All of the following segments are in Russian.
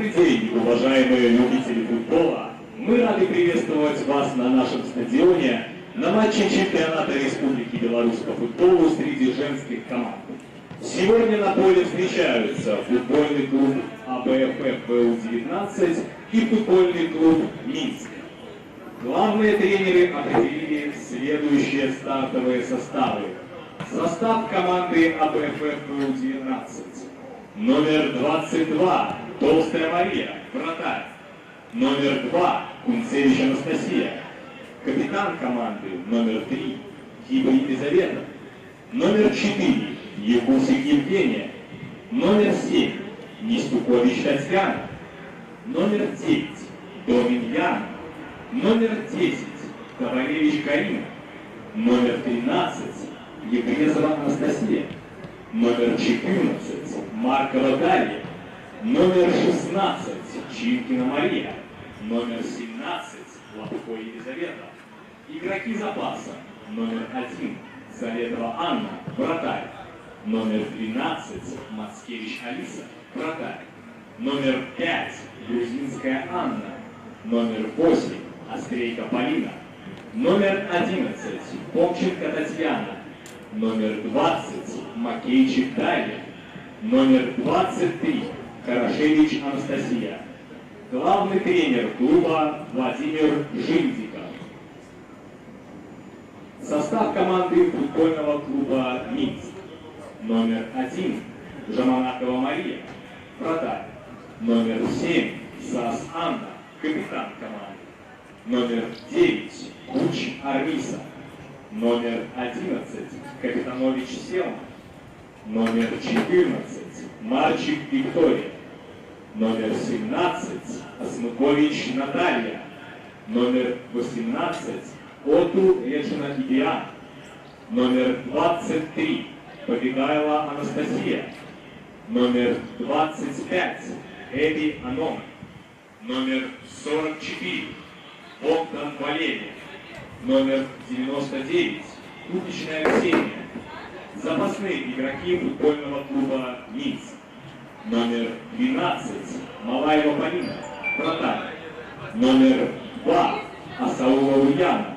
Добрый день, уважаемые любители футбола! Мы рады приветствовать вас на нашем стадионе на матче чемпионата Республики Беларусь по футболу среди женских команд. Сегодня на поле встречаются футбольный клуб АБФФ ВУ-19 и футбольный клуб Минск. Главные тренеры определили следующие стартовые составы. Состав команды АБФФ ВУ-19. Номер 22 Толстая Мария, вратарь. Номер 2 Кунцевич Анастасия. Капитан команды номер 3 Хиба Елизавета. Номер 4 Якусик Евгения. Номер 7 Нестукович Татьяна. Номер 9 Домин Яна. Номер 10 Ковалевич Карина. Номер 13 Егрезова Анастасия. Номер 14 Маркова Дарья. Номер 16 Чинкина Мария. Номер 17 Лапко Елизавета. Игроки запаса. Номер 1 Залетова Анна, вратарь. Номер 12 Мацкевич Алиса, вратарь. Номер 5 Грузинская Анна. Номер 8 Острейка Полина. Номер 11 Помченко Татьяна. Номер 20 Макейчик Дарья. Номер 23 Хорошевич Анастасия. Главный тренер клуба Владимир Жиндиков. Состав команды футбольного клуба Минск. Номер 1 Жаманакова Мария, вратарь. Номер 7 Сас Анна, капитан команды. Номер 9 Куч Армиса. Номер 11 Капитанович Селма. Номер 14 Марчик Виктория. Номер 17 Осмыкович Наталья. Номер 18 Оту Речина Идиан. Номер 23 Побегайла Анастасия. Номер 25 Эви Анон. Номер 44 Богдан Валерий. Номер 99 Купичная Ксения. Запасные игроки футбольного клуба Минск. Номер 12 Малаева Полина, вратарь. Номер 2 Асаулова Ульяна.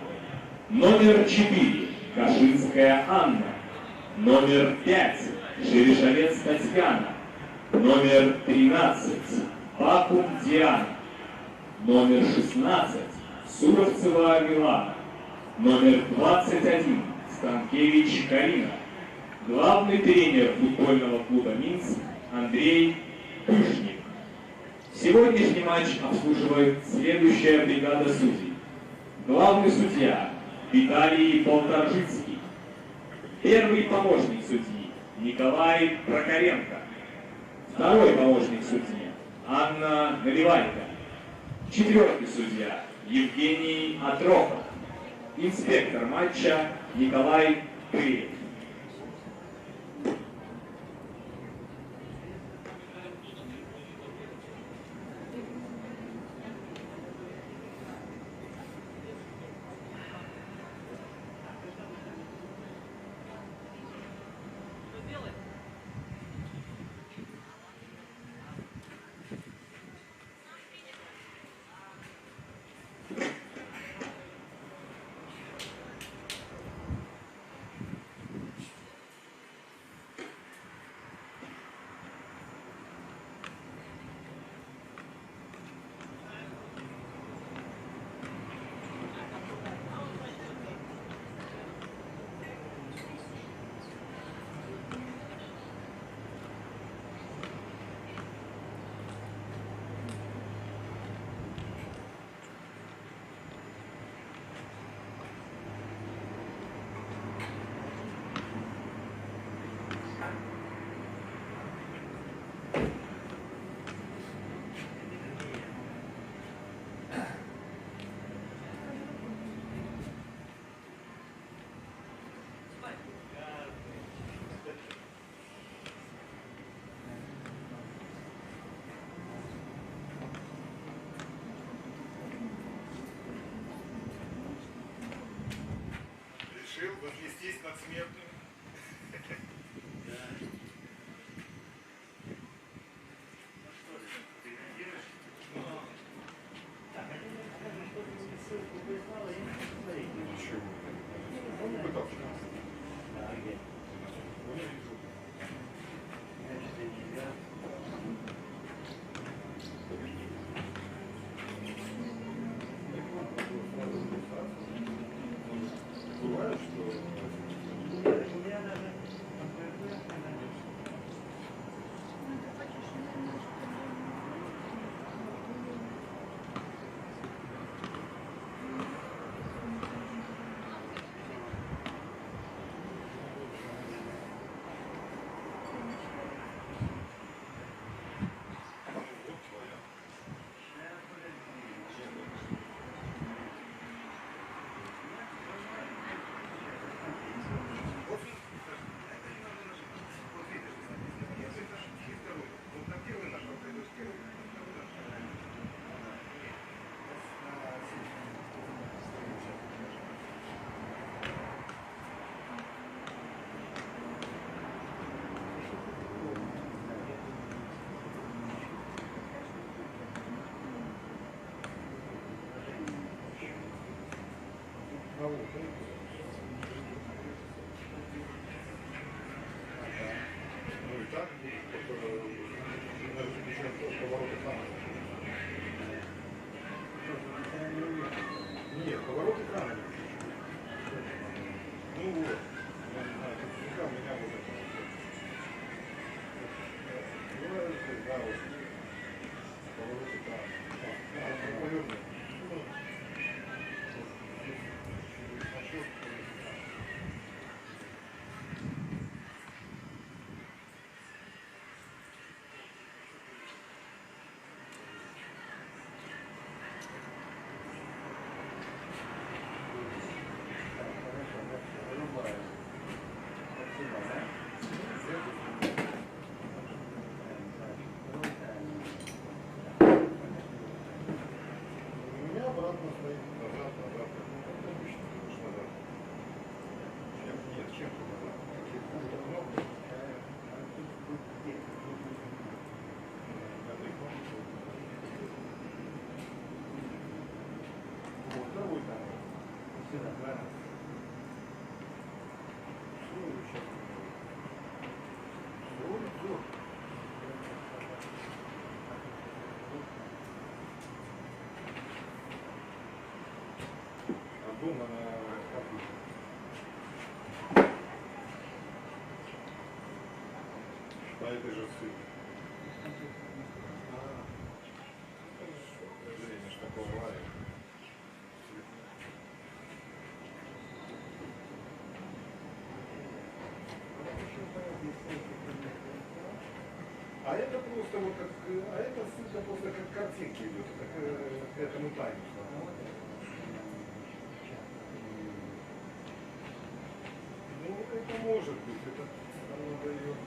Номер 4 Кашинская Анна. Номер 5 Шерешалец Татьяна. Номер 13 Бакум Диана. Номер 16 Суровцева Милана. Номер 21 Станкевич Карина. Главный тренер футбольного клуба Минск Андрей Пышник. Сегодняшний матч обслуживает следующая бригада судей. Главный судья Виталий Полторжицкий. Первый помощник судьи Николай Прокоренко. Второй помощник судьи Анна Наливайко. Четвертый судья Евгений Отрохов. Инспектор матча Николай Пырев. Решил вознестись над смертным. Ты реагируешь? Ну и так повороты крана. Нет, повороты крана. Ну вот. Я не знаю, как у меня вот это. Да, вот. Повороты крана. Повернуть. Обратно стоит, назад. Обычно, конечно, назад. Чем-то назад. Вот, правый там. Сюда, правильно. Все. Дома на компьютере. По этой же ссылке. Зрение ж такого лая. А это просто вот как, а это ссылка просто как картинки идет, это к этому тайму. Ну, это может быть, это оно дает.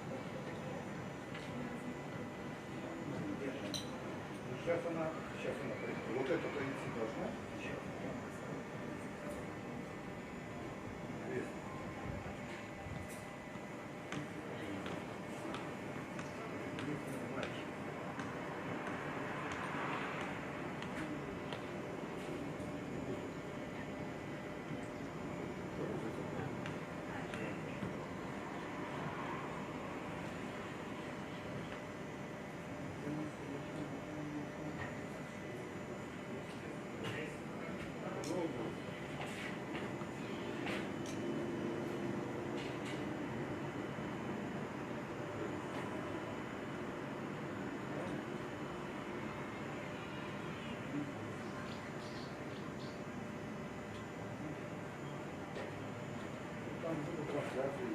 Сейчас она пройдет. Вот это пройти должна. Сейчас. Там будут трансляции.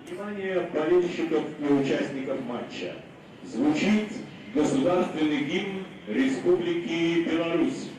Внимание болельщиков и участников матча. Звучит государственный гимн Республики Беларусь.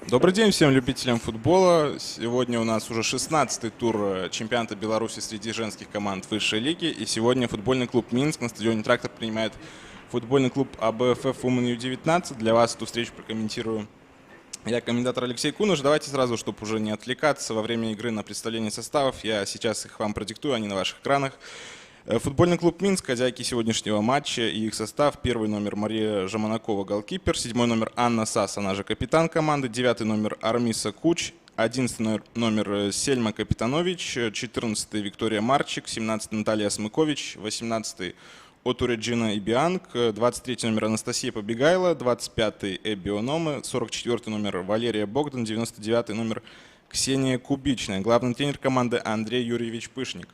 Добрый день всем любителям футбола. Сегодня у нас уже 16-й тур чемпионата Беларуси среди женских команд высшей лиги. И сегодня футбольный клуб «Минск» на стадионе «Трактор» принимает футбольный клуб АБФФ Women U19. Для вас эту встречу прокомментирую я, комментатор Алексей Куныш. Давайте сразу, чтобы уже не отвлекаться во время игры на представление составов, я сейчас их вам продиктую, они на ваших экранах. Футбольный клуб «Минск», хозяйки сегодняшнего матча и их состав. Первый номер Мария Жаманакова, голкипер. Седьмой номер Анна Сас, она же капитан команды. Девятый номер Армиса Куч. 11 номер Сельма Капитанович. 14 Виктория Марчик. 17 Наталья Смыкович. 18 Отуреджина Ибианг. 23 номер Анастасия Побегайла. 25 Эбби Ономы. 44 номер Валерия Богдан. 99 номер Ксения Кубичная. Главный тренер команды Андрей Юрьевич Пышник.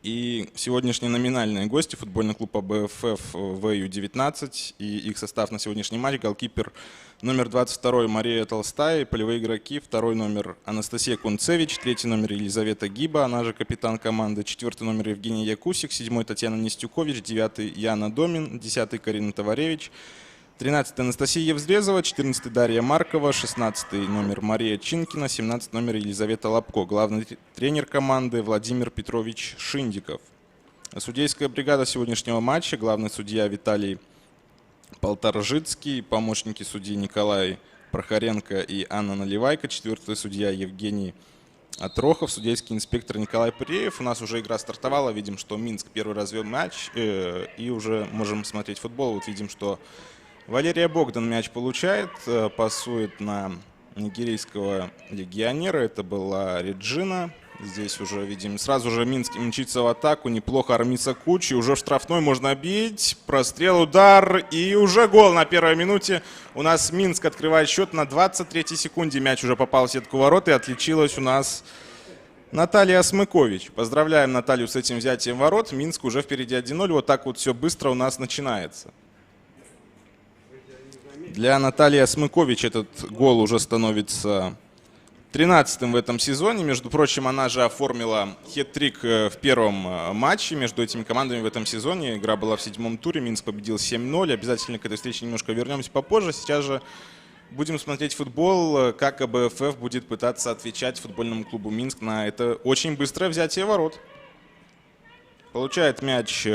И сегодняшние номинальные гости — футбольный клуб АБФФ ВЮ-19 и их состав на сегодняшний матч. Голкипер номер 22 Мария Толстая, полевые игроки: второй номер Анастасия Кунцевич, третий номер Елизавета Гиба, она же капитан команды, четвертый номер Евгений Якусик, седьмой Татьяна Нестюкович, девятый Яна Домин, десятый Карина Товаревич, 13 Анастасия Евзрезова, 14 Дарья Маркова, 16 номер Мария Чинкина, 17 номер Елизавета Лапко. Главный тренер команды Владимир Петрович Шиндиков. Судейская бригада сегодняшнего матча: главный судья Виталий Полторжицкий, помощники судьи Николай Прохоренко и Анна Наливайко, четвертый судья Евгений Отрохов, судейский инспектор Николай Пыреев. У нас уже игра стартовала, видим, что Минск первый развел матч, и уже можем смотреть футбол. Вот видим, что Валерия Богдан мяч получает, пасует на нигерийского легионера, это была Реджина. Здесь уже видим, сразу же Минск мчится в атаку, неплохо Армиса Кучи, уже в штрафной можно бить, прострел, удар и уже гол на первой минуте. У нас Минск открывает счет на 23-й секунде, мяч уже попал в сетку ворот и отличилась у нас Наталья Смыкович. Поздравляем Наталью с этим взятием ворот, Минск уже впереди 1-0, вот так вот все быстро у нас начинается. Для Натальи Смыкович этот гол уже становится 13-м в этом сезоне. Между прочим, она же оформила хет-трик в первом матче между этими командами в этом сезоне. Игра была в 7-м туре, Минск победил 7-0. Обязательно к этой встрече немножко вернемся попозже. Сейчас же будем смотреть футбол, как АБФФ будет пытаться отвечать футбольному клубу Минск на это очень быстрое взятие ворот. Получает мяч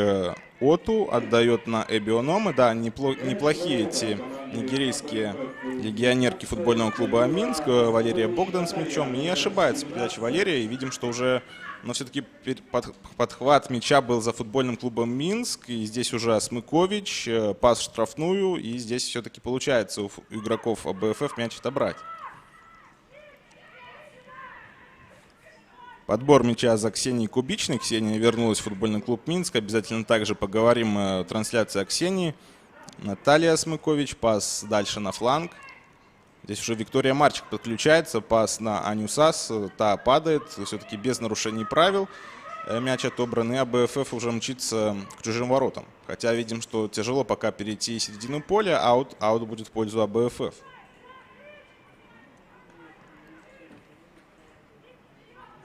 Оту, отдает на Эбби Ономы. Да, неплохие эти нигерийские легионерки футбольного клуба Минск. Валерия Богдан с мячом. Не ошибается передача Валерия. И видим, что уже, но все-таки подхват мяча был за футбольным клубом Минск. И здесь уже Смыкович, пас в штрафную. И здесь все-таки получается у игроков АБФФ мяч отобрать. Подбор мяча за Ксенией Кубичной. Ксения вернулась в футбольный клуб Минск. Обязательно также поговорим о трансляции о Ксении. Наталья Смыкович. Пас дальше на фланг. Здесь уже Виктория Марчик подключается. Пас на Аню Сас. Та падает. Все-таки без нарушений правил. Мяч отобран. И АБФФ уже мчится к чужим воротам. Хотя видим, что тяжело пока перейти середину поля. Аут будет в пользу АБФФ.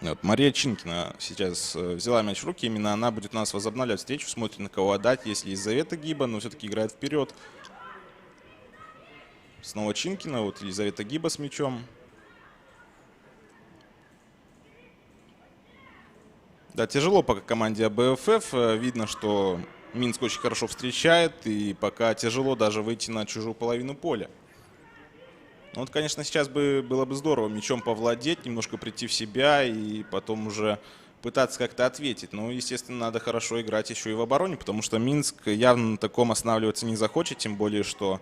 Вот, Мария Чинкина сейчас взяла мяч в руки, именно она будет у нас возобновлять встречу, смотрит на кого отдать, если Елизавета Гиба, но все-таки играет вперед. Снова Чинкина, вот Елизавета Гиба с мячом. Да, тяжело пока команде АБФФ, видно, что Минск очень хорошо встречает, и пока тяжело даже выйти на чужую половину поля. Ну, вот, конечно, сейчас было бы здорово мячом повладеть, немножко прийти в себя и потом уже пытаться как-то ответить. Но, естественно, надо хорошо играть еще и в обороне, потому что Минск явно на таком останавливаться не захочет, тем более, что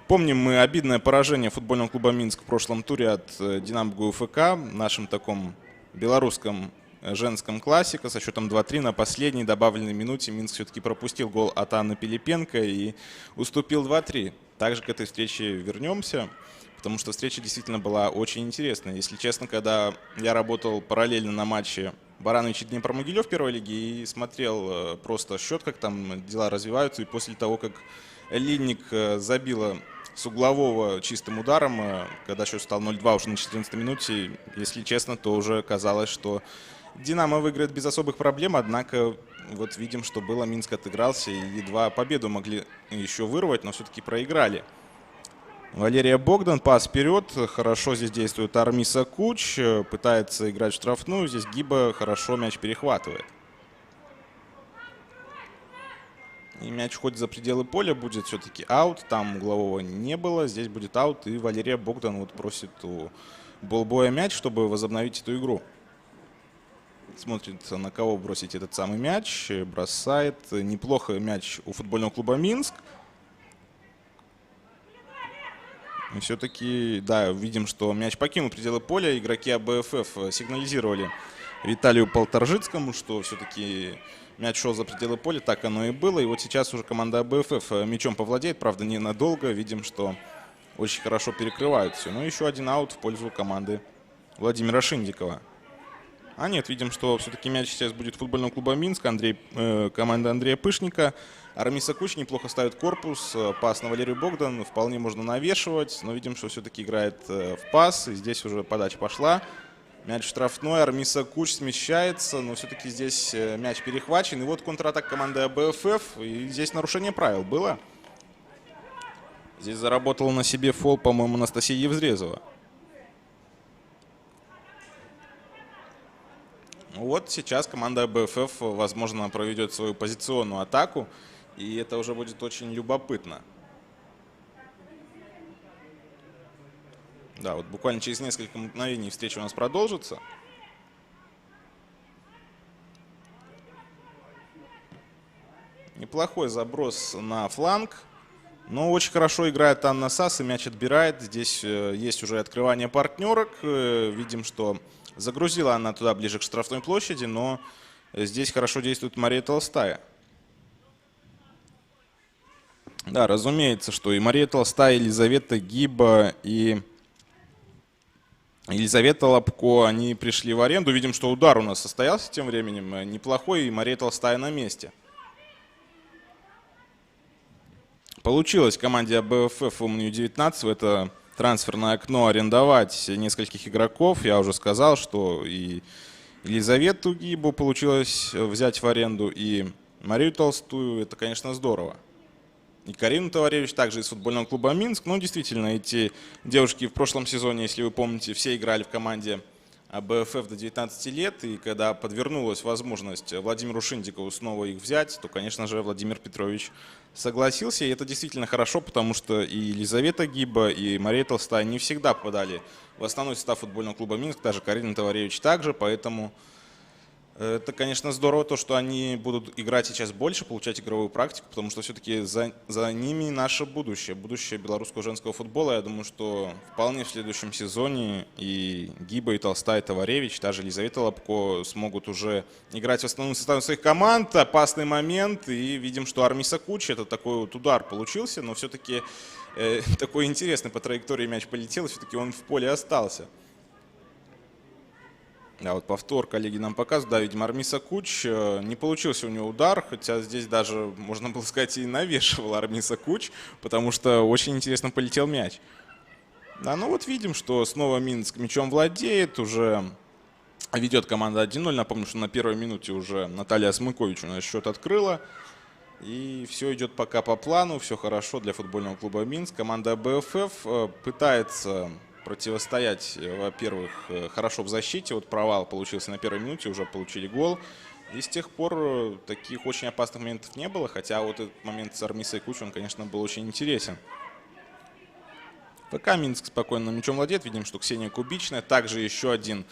помним мы обидное поражение футбольного клуба Минск в прошлом туре от Динамо ГУФК, нашем таком белорусском женском классика со счетом 2-3. На последней добавленной минуте Минск все-таки пропустил гол от Анны Пилипенко и уступил 2-3. Также к этой встрече вернемся, потому что встреча действительно была очень интересная. Если честно, когда я работал параллельно на матче Баранович и Днепр-Могилев первой лиги и смотрел просто счет, как там дела развиваются, и после того, как Линник забила с углового чистым ударом, когда счет стал 0-2 уже на 14 минуте, если честно, то уже казалось, что Динамо выиграет без особых проблем, однако вот видим, что было, Минск отыгрался и едва победу могли еще вырвать, но все-таки проиграли. Валерия Богдан, пас вперед. Хорошо здесь действует Армиса Куч. Пытается играть в штрафную. Здесь Гиба хорошо мяч перехватывает. И мяч уходит за пределы поля. Будет все-таки аут. Там углового не было. Здесь будет аут. И Валерия Богдан вот просит у болбоя мяч, чтобы возобновить эту игру. Смотрит, на кого бросить этот самый мяч. Бросает. Неплохо мяч у футбольного клуба Минск. И все-таки, да, видим, что мяч покинул пределы поля. Игроки АБФФ сигнализировали Виталию Полторжицкому, что все-таки мяч шел за пределы поля. Так оно и было. И вот сейчас уже команда АБФФ мячом повладеет. Правда, ненадолго. Видим, что очень хорошо перекрывают все. Но еще один аут в пользу команды Владимира Шиндикова. А нет, видим, что все-таки мяч сейчас будет футбольного клуба Минск. Команда Андрея Пышника. Армиса Куч неплохо ставит корпус. Пас на Валерию Богдан вполне можно навешивать. Но видим, что все-таки играет в пас. И здесь уже подача пошла. Мяч штрафной. Армиса Куч смещается. Но все-таки здесь мяч перехвачен. И вот контратака команды АБФФ. И здесь нарушение правил было. Здесь заработала на себе фол, по-моему, Анастасия Евзрезова. Вот сейчас команда АБФФ, возможно, проведет свою позиционную атаку. И это уже будет очень любопытно. Да, вот буквально через несколько мгновений встреча у нас продолжится. Неплохой заброс на фланг. Но очень хорошо играет Анна Сас и мяч отбирает. Здесь есть уже открывание партнерок. Видим, что загрузила она туда ближе к штрафной площади, но здесь хорошо действует Мария Толстая. Да, разумеется, что и Мария Толстая, и Елизавета Гиба, и Елизавета Лобко, они пришли в аренду. Видим, что удар у нас состоялся тем временем неплохой, и Мария Толстая на месте. Получилось команде АБФФ УМНИ-19 в это трансферное окно арендовать нескольких игроков. Я уже сказал, что и Елизавету Гибу получилось взять в аренду, и Марию Толстую. Это, конечно, здорово. И Карину Товаревич также из футбольного клуба Минск. Ну, действительно, эти девушки в прошлом сезоне, если вы помните, все играли в команде АБФФ до 19 лет. И когда подвернулась возможность Владимиру Шиндикову снова их взять, то, конечно же, Владимир Петрович согласился. И это действительно хорошо, потому что и Елизавета Гиба, и Мария Толстая не всегда попадали в основной состав футбольного клуба Минск. Даже Карина Товаревич также, поэтому это, конечно, здорово, то, что они будут играть сейчас больше, получать игровую практику, потому что все-таки за ними наше будущее, будущее белорусского женского футбола. Я думаю, что вполне в следующем сезоне и Гиба, и Толстая, и Товаревич, даже Елизавета Лобко смогут уже играть в основном составе своих команд. Опасный момент, и видим, что Армиса Куч, это такой вот удар получился, но все-таки такой интересный по траектории мяч полетел, и все-таки он в поле остался. Да, вот повтор коллеги нам показывают. Да, видимо, Армиса Куч. Не получился у него удар, хотя здесь даже, можно было сказать, и навешивал Армиса Куч, потому что очень интересно полетел мяч. Да, ну вот видим, что снова Минск мячом владеет, уже ведет команда 1-0. Напомню, что на первой минуте уже Наталья Смыкович у нас счет открыла. И все идет пока по плану, все хорошо для футбольного клуба Минск. Команда АБФФ пытается противостоять, во-первых, хорошо в защите. Вот провал получился на первой минуте, уже получили гол. И с тех пор таких очень опасных моментов не было. Хотя вот этот момент с Армисой Куч, он, конечно, был очень интересен. ФК Минск спокойно мячом владеет. Видим, что Ксения Кубичная. Также еще один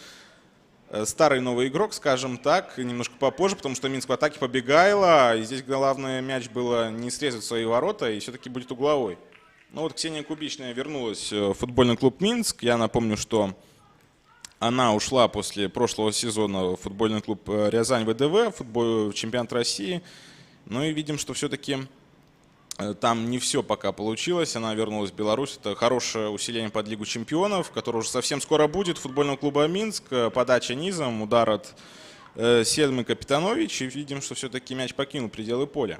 старый новый игрок, скажем так. Немножко попозже, потому что Минск в атаке побегала. И здесь главное мяч было не срезать свои ворота. И все-таки будет угловой. Ну вот Ксения Кубичная вернулась в футбольный клуб Минск. Я напомню, что она ушла после прошлого сезона в футбольный клуб Рязань ВДВ, в чемпионат России. Ну и видим, что все-таки там не все пока получилось. Она вернулась в Беларусь. Это хорошее усиление под Лигу чемпионов, которое уже совсем скоро будет. Футбольного клуба Минск. Подача низом, удар от Седмы Капитанович. И видим, что все-таки мяч покинул пределы поля.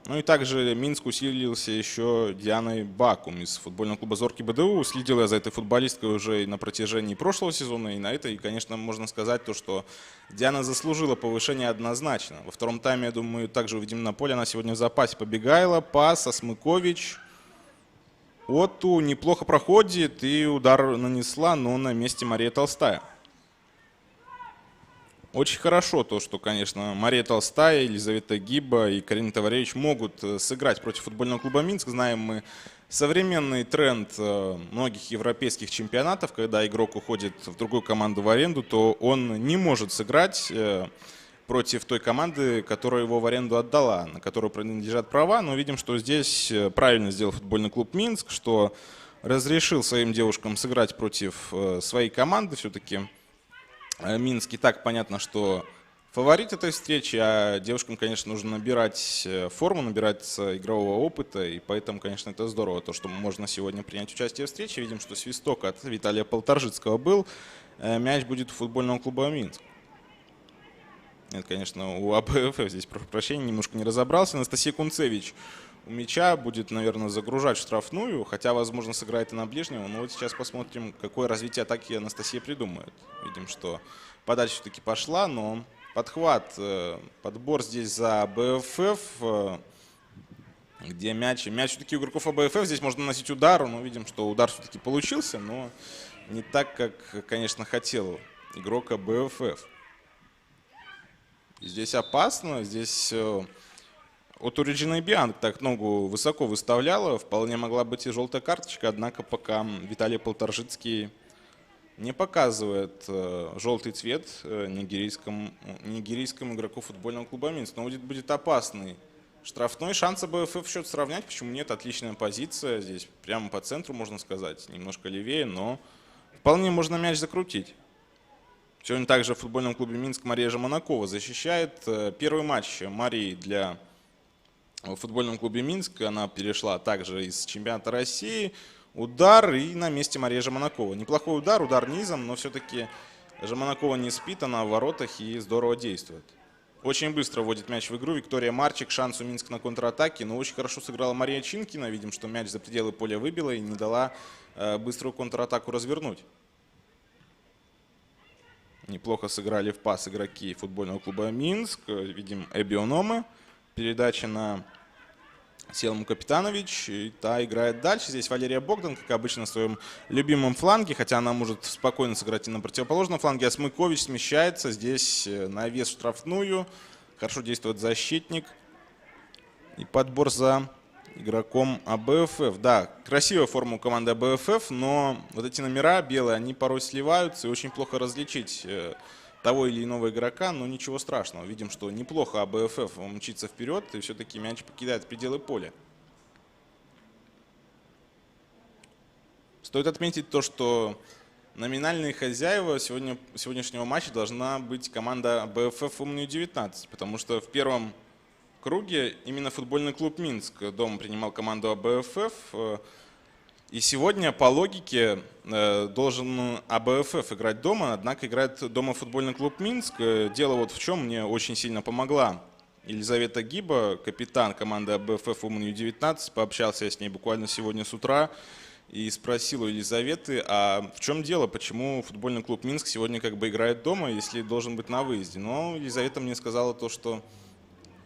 Ну и также Минск усилился еще Дианой Бакум из футбольного клуба Зорки БДУ. Следил я за этой футболисткой уже и на протяжении прошлого сезона, и на это. И, конечно, можно сказать то, что Диана заслужила повышение однозначно. Во втором тайме, я думаю, также увидим на поле. Она сегодня в запасе. Побегайла, пас, Осмыкович. Оту неплохо проходит и удар нанесла, но на месте Мария Толстая. Очень хорошо то, что, конечно, Мария Толстая, Елизавета Гиба и Карина Товаревич могут сыграть против футбольного клуба «Минск». Знаем мы современный тренд многих европейских чемпионатов, когда игрок уходит в другую команду в аренду, то он не может сыграть против той команды, которая его в аренду отдала, на которую принадлежат права. Но видим, что здесь правильно сделал футбольный клуб «Минск», что разрешил своим девушкам сыграть против своей команды. Все-таки Минск и так понятно, что фаворит этой встречи, а девушкам, конечно, нужно набирать форму, набирать игрового опыта, и поэтому, конечно, это здорово, то, что можно сегодня принять участие в встрече. Видим, что свисток от Виталия Полторжицкого был. Мяч будет у футбольного клуба «Минск». Нет, конечно, у АБФ здесь, прошу прощения, немножко не разобрался. Анастасия Кунцевич у мяча будет, наверное, загружать в штрафную, хотя, возможно, сыграет и на ближнего. Но вот сейчас посмотрим, какое развитие атаки Анастасия придумает. Видим, что подача все-таки пошла, но подхват, подбор здесь за АБФ, где мяч. Мяч все-таки у игроков АБФ, здесь можно наносить удар, но видим, что удар все-таки получился, но не так, как, конечно, хотел игрок АБФ. Здесь опасно, здесь от Реджины Бианг так ногу высоко выставляла, вполне могла быть и желтая карточка, однако пока Виталий Полторжицкий не показывает желтый цвет нигерийскому игроку футбольного клуба «Минск». Но будет опасный штрафной, шанс АБФ счет сравнять, почему нет, отличная позиция, здесь прямо по центру, можно сказать, немножко левее, но вполне можно мяч закрутить. Сегодня также в футбольном клубе «Минск» Мария Жаманакова защищает. Первый матч Марии для футбольном клубе «Минск». Она перешла также из чемпионата России. Удар и на месте Мария Жаманакова. Неплохой удар, удар низом, но все-таки Жаманакова не спит, она в воротах и здорово действует. Очень быстро вводит мяч в игру Виктория Марчик. Шанс у «Минска» на контратаке, но очень хорошо сыграла Мария Чинкина. Видим, что мяч за пределы поля выбила и не дала быструю контратаку развернуть. Неплохо сыграли в пас игроки футбольного клуба «Минск». Видим Эбиономы. Передача на Селму Капитанович. И та играет дальше. Здесь Валерия Богдан, как обычно, на своем любимом фланге. Хотя она может спокойно сыграть и на противоположном фланге. А Смыкович смещается. Здесь навес в штрафную. Хорошо действует защитник. И подбор за игроком АБФ. Да, красивая форма у команды АБФ, но вот эти номера белые, они порой сливаются и очень плохо различить того или иного игрока, но ничего страшного. Видим, что неплохо АБФ мчится вперед и все-таки мяч покидает пределы поля. Стоит отметить то, что номинальные хозяева сегодняшнего матча должна быть команда АБФ Умню-19, потому что в первом круге именно футбольный клуб «Минск» дома принимал команду АБФ. И сегодня, по логике, должен АБФ играть дома, однако играет дома футбольный клуб «Минск». Дело вот в чем, мне очень сильно помогла Елизавета Гиба, капитан команды АБФ Умню-19. Пообщался я с ней буквально сегодня с утра и спросил у Елизаветы, а в чем дело, почему футбольный клуб «Минск» сегодня как бы играет дома, если должен быть на выезде. Но Елизавета мне сказала то, что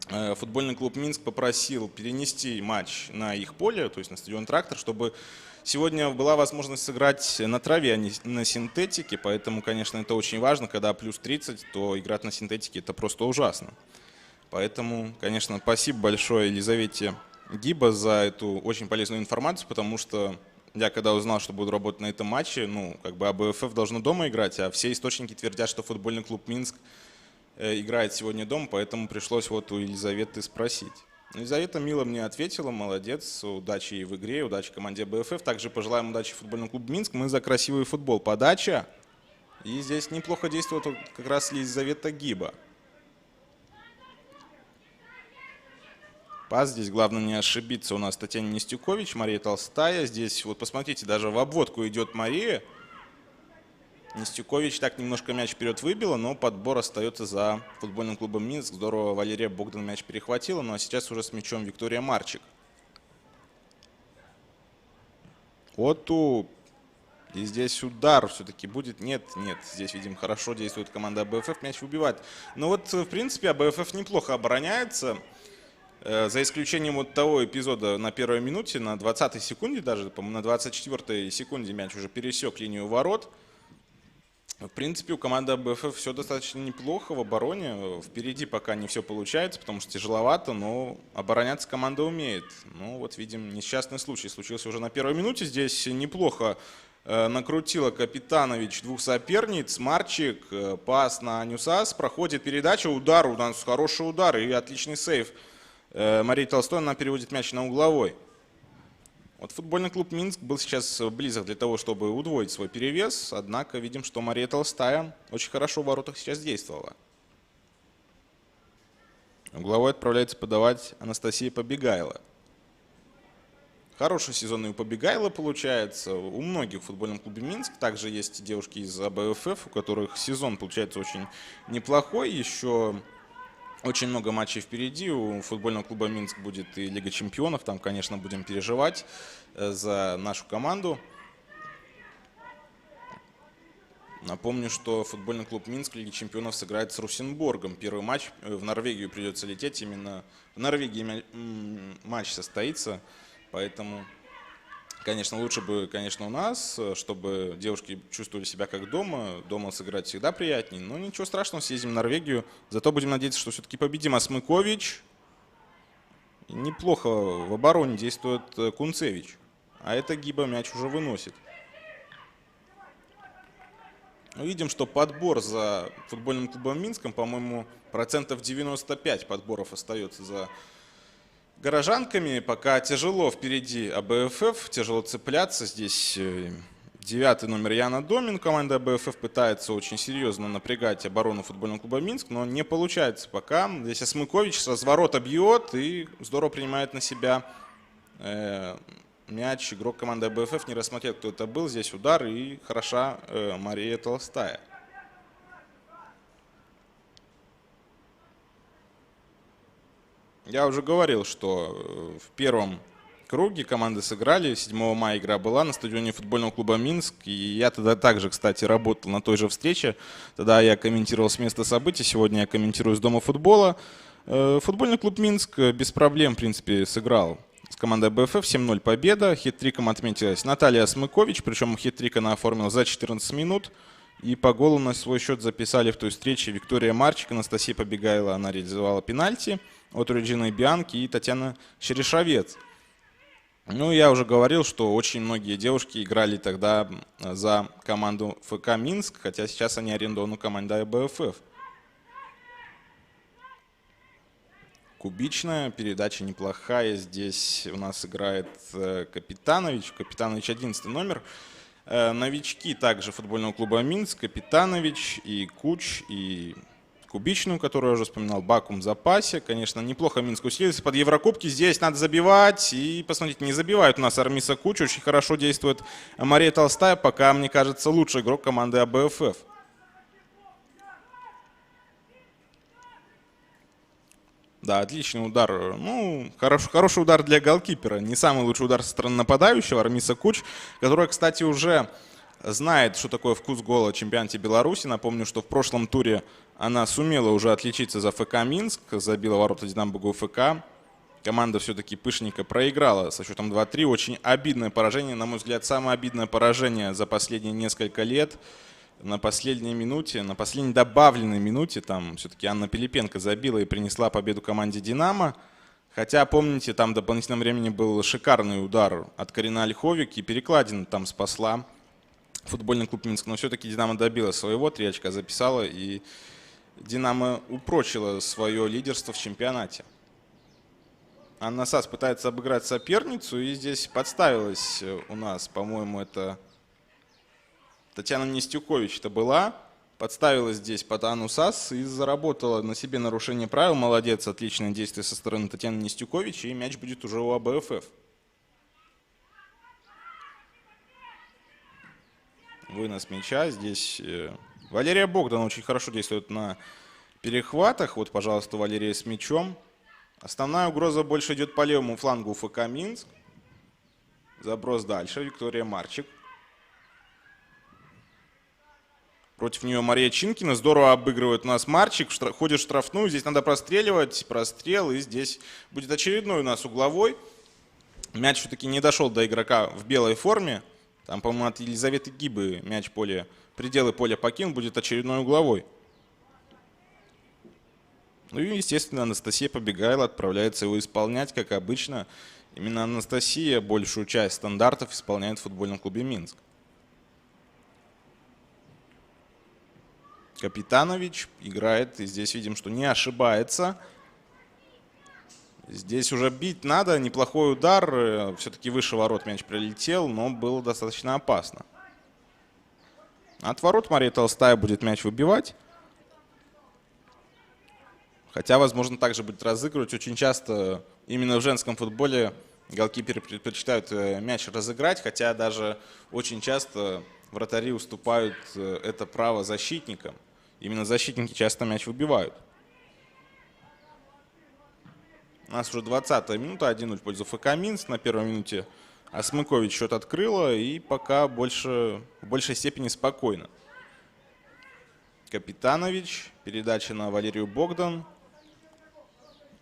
футбольный клуб «Минск» попросил перенести матч на их поле, то есть на стадион «Трактор», чтобы сегодня была возможность сыграть на траве, а не на синтетике. Поэтому, конечно, это очень важно. Когда плюс 30, то играть на синтетике – это просто ужасно. Поэтому, конечно, спасибо большое Елизавете Гиба за эту очень полезную информацию, потому что я когда узнал, что буду работать на этом матче, как бы АБФ должно дома играть, а все источники твердят, что футбольный клуб «Минск» играет сегодня дома, поэтому пришлось вот у Елизаветы спросить. Елизавета мило мне ответила, молодец, удачи и в игре, удачи команде АБФ. Также пожелаем удачи футбольному клубу «Минск». Мы за красивый футбол. Подача. И здесь неплохо действует как раз Елизавета Гиба. Пас, здесь главное не ошибиться. У нас Татьяна Нестюкович, Мария Толстая. Здесь вот посмотрите, даже в обводку идет Мария. Нестюкович так немножко мяч вперед выбила, но подбор остается за футбольным клубом «Минск». Здорово Валерия Богдан мяч перехватила, ну а сейчас уже с мячом Виктория Марчик. Оту. И здесь удар все-таки будет. Нет. Здесь, видим, хорошо действует команда АБФ, мяч выбивает. Но вот, в принципе, АБФ неплохо обороняется. За исключением вот того эпизода на первой минуте, на 20-й секунде даже, по-моему, на 24-й секунде мяч уже пересек линию ворот. В принципе, у команды АБФ все достаточно неплохо в обороне. Впереди пока не все получается, потому что тяжеловато, но обороняться команда умеет. Ну вот видим, несчастный случай случился уже на первой минуте. Здесь неплохо накрутила Капитанович двух соперниц. Марчик, пас на Нюсас, проходит передача, удар, у нас хороший удар и отличный сейв. Мария Толстой, она переводит мяч на угловой. Вот футбольный клуб Минск был сейчас близок для того, чтобы удвоить свой перевес, однако видим, что Мария Толстая очень хорошо в воротах сейчас действовала. Угловой отправляется подавать Анастасия Побегайла. Хороший сезон и у Побегайла получается, у многих в футбольном клубе Минск. Также есть девушки из АБФ, у которых сезон получается очень неплохой. Еще очень много матчей впереди. У футбольного клуба Минск будет и Лига чемпионов. Там, конечно, будем переживать за нашу команду. Напомню, что футбольный клуб Минск в Лиге чемпионов сыграет с Русенборгом. Первый матч в Норвегию придется лететь. Именно в Норвегии матч состоится. Поэтому, конечно, лучше бы, конечно, у нас, чтобы девушки чувствовали себя как дома. Дома сыграть всегда приятнее. Но ничего страшного, съездим в Норвегию. Зато будем надеяться, что все-таки победим. Асмыкович. Неплохо в обороне действует Кунцевич. А это Гиба мяч уже выносит. Видим, что подбор за футбольным клубом Минском, по-моему, 95% подборов остается за горожанками. Пока тяжело впереди АБФ, тяжело цепляться. Здесь 9-й номер Яна Домин. Команда АБФ пытается очень серьезно напрягать оборону футбольного клуба Минск, но не получается пока. Здесь Асмыкович с разворота бьет и здорово принимает на себя мяч. Игрок команды АБФ не рассмотрел, кто это был. Здесь удар и хороша Мария Толстая. Я уже говорил, что в первом круге команды сыграли. 7 мая игра была на стадионе футбольного клуба Минск. И я тогда также, кстати, работал на той же встрече. Тогда я комментировал с места событий. Сегодня я комментирую с дома футбола. Футбольный клуб Минск без проблем, в принципе, сыграл с командой АБФ. 7-0 победа. Хит-триком отметилась Наталья Асмыкович. Причем хит-трик она оформила за 14 минут. И по голу на свой счет записали в той встрече Виктория Марчик, Анастасия Побегайла. Она реализовала пенальти от Реджины Бианки и Татьяна Черешовец. Ну, я уже говорил, что очень многие девушки играли тогда за команду ФК Минск, хотя сейчас они арендованы командой АБФ. Кубичная передача неплохая. Здесь у нас играет Капитанович. Капитанович 11 номер. Новички также футбольного клуба Минск. Капитанович и Куч, и Кубичную, которую я уже вспоминал, Бакум в запасе. Конечно, неплохо Минск усилился под Еврокубки. Здесь надо забивать. И посмотрите, не забивают у нас Армиса Куч. Очень хорошо действует Мария Толстая. Пока, мне кажется, лучший игрок команды АБФ. Да, отличный удар. Ну, хороший удар для голкипера. Не самый лучший удар со стороны нападающего. Армиса Куч, которая, кстати, уже знает, что такое вкус гола в чемпионате Беларуси. Напомню, что в прошлом туре она сумела уже отличиться за ФК Минск. Забила ворота Динамбургу ФК. Команда все-таки Пышника проиграла со счетом 2-3. Очень обидное поражение. На мой взгляд, самое обидное поражение за последние несколько лет. На последней минуте, на последней добавленной минуте, там все-таки Анна Пилипенко забила и принесла победу команде «Динамо». Хотя, помните, там в дополнительном времени был шикарный удар от Карина Ольховик, и перекладина там спасла футбольный клуб Минск. Но все-таки «Динамо» добила своего, 3 очка записала, и «Динамо» упрочила свое лидерство в чемпионате. Анна Сас пытается обыграть соперницу, и здесь подставилась у нас, по-моему, это Татьяна Нестюкович это была, подставила здесь под Анну Сас и заработала на себе нарушение правил. Молодец, отличное действие со стороны Татьяны Нестюкович, и мяч будет уже у АБФ. Вынос мяча. Здесь Валерия Богдан очень хорошо действует на перехватах. Вот, пожалуйста, Валерия с мячом. Основная угроза больше идет по левому флангу ФК Минск. Заброс дальше. Виктория Марчик. Против нее Мария Чинкина. Здорово обыгрывает у нас Марчик. Ходит в штрафную. Здесь надо простреливать. Прострел. И здесь будет очередной у нас угловой. Мяч все-таки не дошел до игрока в белой форме. Там, по-моему, от Елизаветы Гибы мяч пределы поля покинул. Будет очередной угловой. Ну и, естественно, Анастасия Побегайло отправляется его исполнять, как обычно. Именно Анастасия большую часть стандартов исполняет в футбольном клубе Минск. Капитанович играет, и здесь видим, что не ошибается. Здесь уже бить надо, неплохой удар. Все-таки выше ворот мяч прилетел, но было достаточно опасно. От ворот Мария Толстая будет мяч выбивать. Хотя, возможно, также будет разыгрывать. Очень часто именно в женском футболе голкиперы предпочитают мяч разыграть, хотя даже очень часто вратари уступают это право защитникам. Именно защитники часто мяч выбивают. У нас уже 20-я минута, 1-0 в пользу ФК Минск. На первой минуте Осмыкович счет открыла, и пока в большей степени спокойно. Капитанович, передача на Валерию Богдан.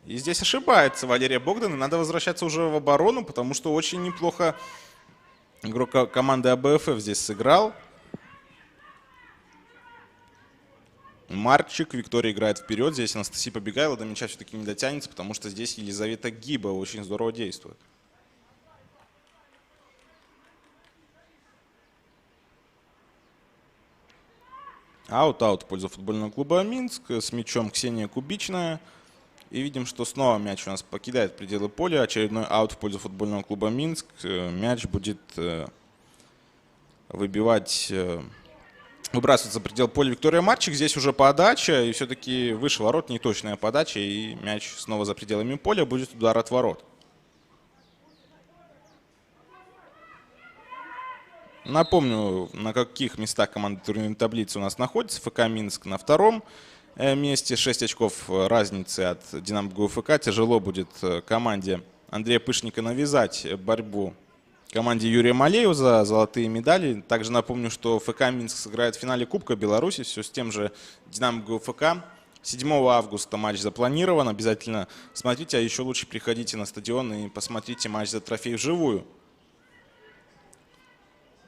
И здесь ошибается Валерия Богдан, и надо возвращаться уже в оборону, потому что очень неплохо игрок команды АБФФ здесь сыграл. Марчик, Виктория играет вперед. Здесь Анастасия Побегайло до мяча все-таки не дотянется, потому что здесь Елизавета Гиба очень здорово действует. Аут-аут в пользу футбольного клуба Минск. С мячом Ксения Кубичная. И видим, что снова мяч у нас покидает пределы поля. Очередной аут в пользу футбольного клуба Минск. Мяч будет выбрасываться за предел поля Виктория Марчик. Здесь уже подача, и все-таки выше ворот неточная подача, и мяч снова за пределами поля. Будет удар от ворот. Напомню, на каких местах команды турнирной таблицы у нас находится. ФК Минск на втором месте. 6 очков разницы от Динамо ГУФК. Тяжело будет команде Андрея Пышника навязать борьбу команде Юрия Малеева за золотые медали. Также напомню, что ФК Минск сыграет в финале Кубка Беларуси. Все с тем же Динамо ГУФК. 7 августа матч запланирован. Обязательно смотрите, а еще лучше приходите на стадион и посмотрите матч за трофей вживую.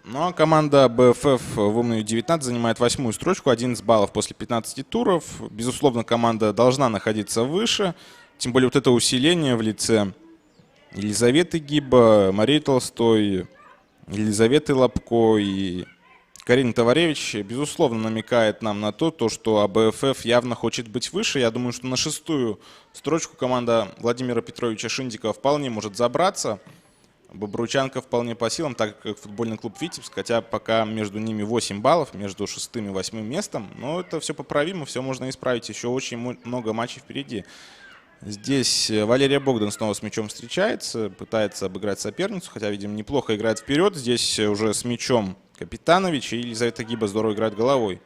Ну а команда БФФ в Умную 19 занимает 8-ю строчку, 11 баллов после 15 туров. Безусловно, команда должна находиться выше. Тем более вот это усиление в лице Елизаветы Гиба, Марии Толстой, Елизаветы Лобко и Карины Товаревич, безусловно, намекает нам на то, что АБФФ явно хочет быть выше. Я думаю, что на 6-ю строчку команда Владимира Петровича Шиндикова вполне может забраться. Бобручанка вполне по силам, так как футбольный клуб Витебск, хотя пока между ними 8 баллов, между 6-м и 8-м местом. Но это все поправимо, все можно исправить. Еще очень много матчей впереди. Здесь Валерия Богдан снова с мячом встречается, пытается обыграть соперницу, хотя, видимо, неплохо играет вперед. Здесь уже с мячом Капитанович, и Елизавета Гиба здорово играет головой.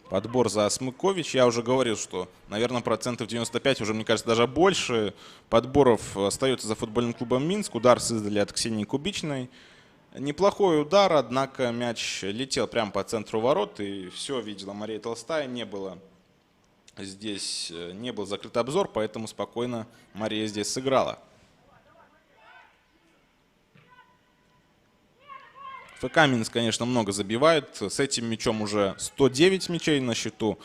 Подбор за Осмыкович. Я уже говорил, что, наверное, процентов 95, уже, мне кажется, даже больше подборов остается за футбольным клубом Минск. Удар создали от Ксении Кубичной. Неплохой удар, однако мяч летел прямо по центру ворот, и все видела Мария Толстая. Не был закрыт обзор, поэтому спокойно Мария здесь сыграла. ФК Минск, конечно, много забивает. С этим мячом уже 109 мячей на счету